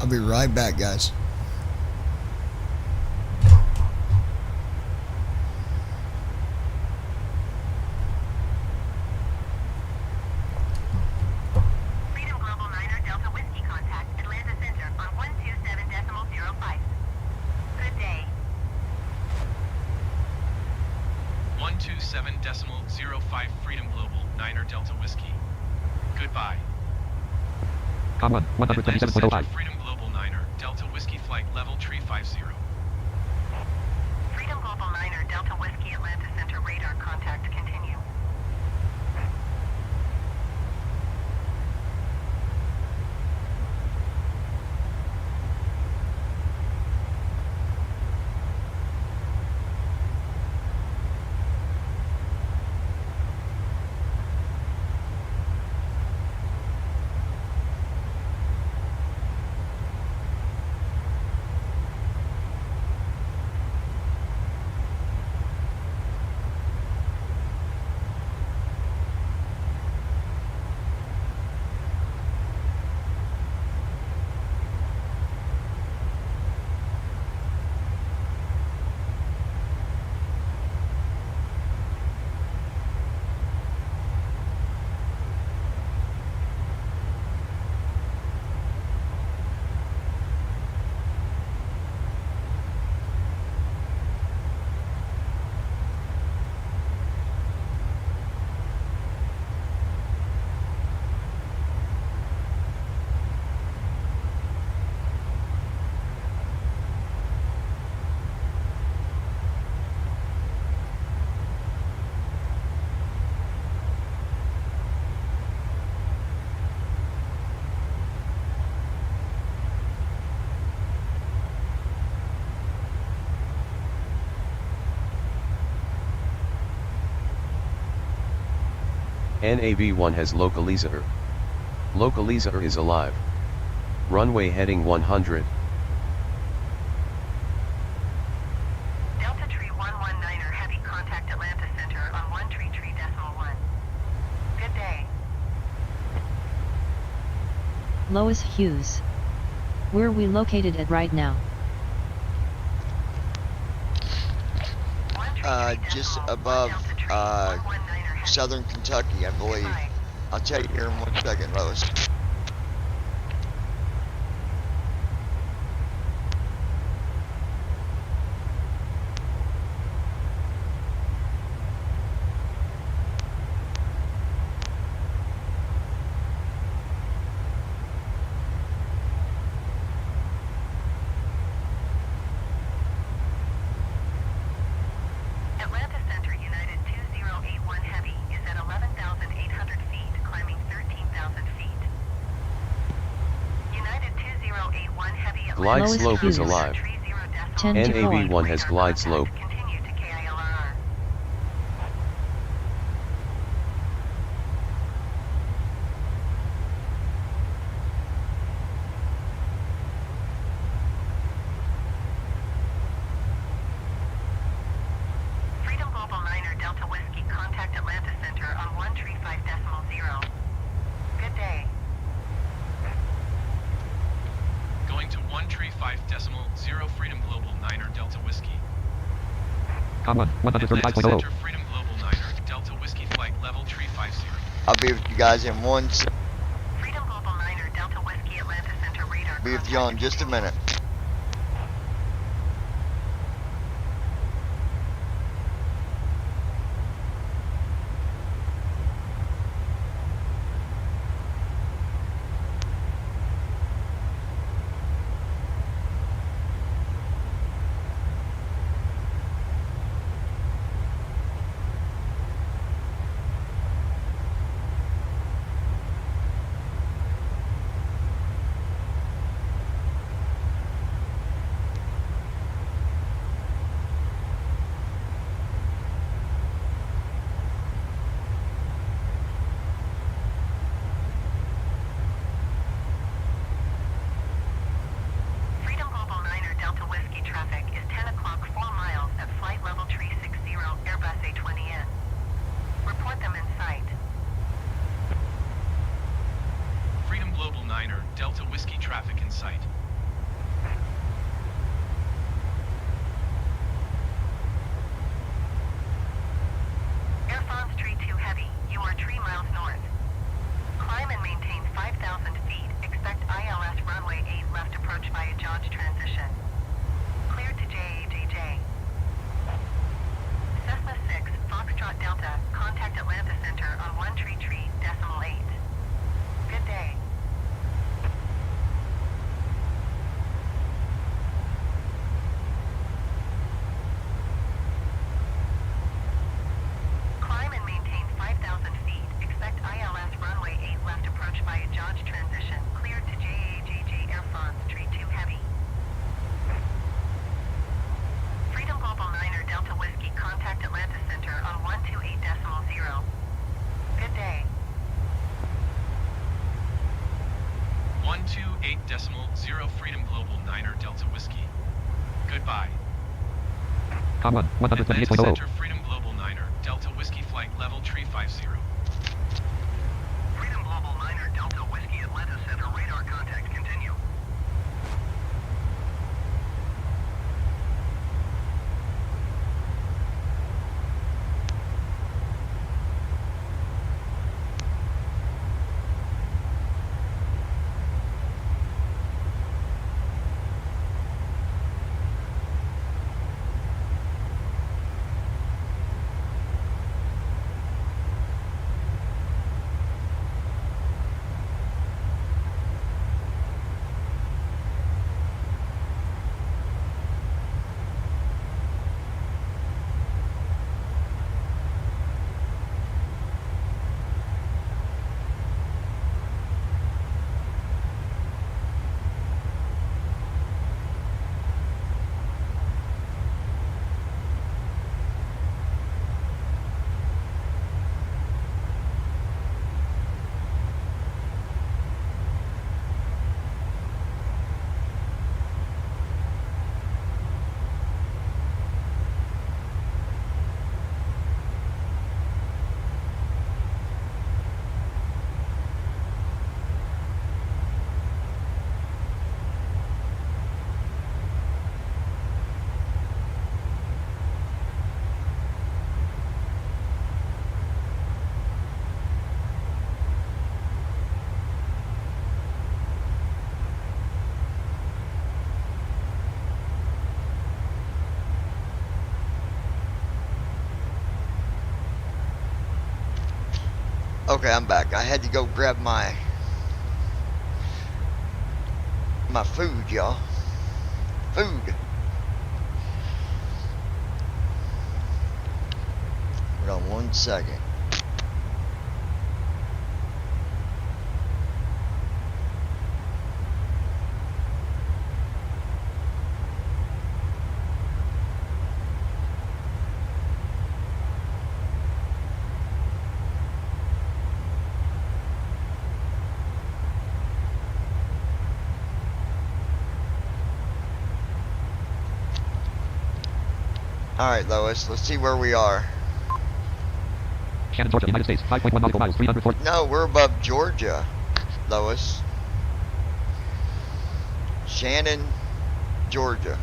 I'll be right back, guys. Freedom Global 9er Delta Whiskey contact Atlanta Center on 127.05. Good day. 127.05 Freedom Global 9er Delta Whiskey. Goodbye. Com 1, Atlanta 127.05. Center, Freedom Global 9er Delta Whiskey Flight Level 350. Freedom Global 9er Delta Whiskey Atlanta Center radar contact continue. NAV1 has localizer. Localizer is alive. Runway heading 100. Delta Tree 119er heavy contact Atlanta Center on 133.1. Good day. Lois Hughes. Where are we located at right now? Just above southern Kentucky, I believe. I'll tell you here in 1 second, Lois. Atlanta Center United 2081 Heavy is at 11,800 feet, climbing 13,000 feet. United 2081 Heavy Glide Lois slope is Hughes. alive. 10 to 4. NAV1 has glide slope. Continue to KILRR. Freedom Global 9er Delta Whiskey contact Atlanta Center on 135.0. Good day. Going to 135.0 Freedom Global 9er Delta Whiskey. Com 1, Atlanta 135.00. Center, Freedom Global 9er Delta Whiskey Flight Level 350. I'll be with you guys in 1 second. Freedom Global 9er Delta Whiskey Atlanta Center radar Be with you in just a minute. Niner, Delta Whiskey traffic in sight. Airfon's tree 2 heavy. You are 3 miles north. Climb and maintain 5,000 feet. Expect ILS runway 8 left approach via Dodge transition. Cleared to JAJJ. Cessna 6, Foxtrot Delta, contact Atlanta Center on 133.8. Good day. Climb and maintain 5,000 feet. Expect ILS runway 8 left approach via Dodge transition. Cleared to JAJJ Airfon's tree 2 heavy. Freedom Global Niner Delta Whiskey, contact Atlanta Center on 128.0. Good day. 128.0 Freedom Global Niner Delta Whiskey. Goodbye. Com 1, Atlanta 128.00. Center Freedom Global Niner Delta Whiskey flight level 350. Freedom Global Niner Delta Whiskey Atlanta Center radar contact continue. Okay, I'm back. I had to go grab my food, y'all. Food. Hold on 1 second. Alright, Lois, let's see where we are. Shannon, Georgia, United States, 5.1 nautical miles, 340. No, we're above Georgia, Lois. Shannon, Georgia.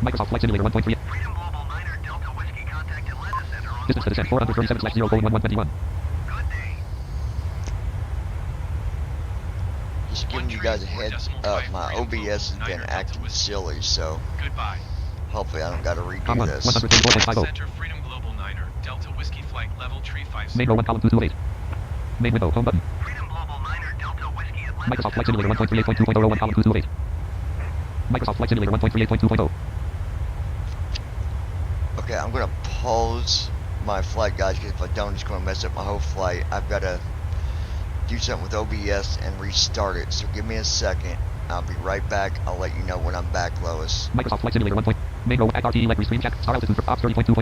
Microsoft Flight Simulator 1.3. Freedom Global Niner Delta Whiskey, contact Atlanta Center on Distance to descent 437/0:121. Good day. Just giving you guys a heads up, my OBS has been acting silly, so Goodbye. hopefully I don't gotta Com redo 1, this. 134.50. Center Freedom Global Niner Delta Whiskey flight level 350. Main row 1, column 228. Main window, home button. Freedom Global Niner Delta Whiskey Atlanta Microsoft Flight Center Simulator 1.38.2.01, column 228. Microsoft Flight Simulator 1.38.2.0. Okay, I'm gonna pause my flight guides, because if I don't, it's going to mess up my whole flight. I've got to do something with OBS and restart it. So give me a second. I'll be right back. I'll let you know when I'm back, Lois. Microsoft Flight Simulator 1. Mango at RTE like restream check. Star altitude for Ops 30.2.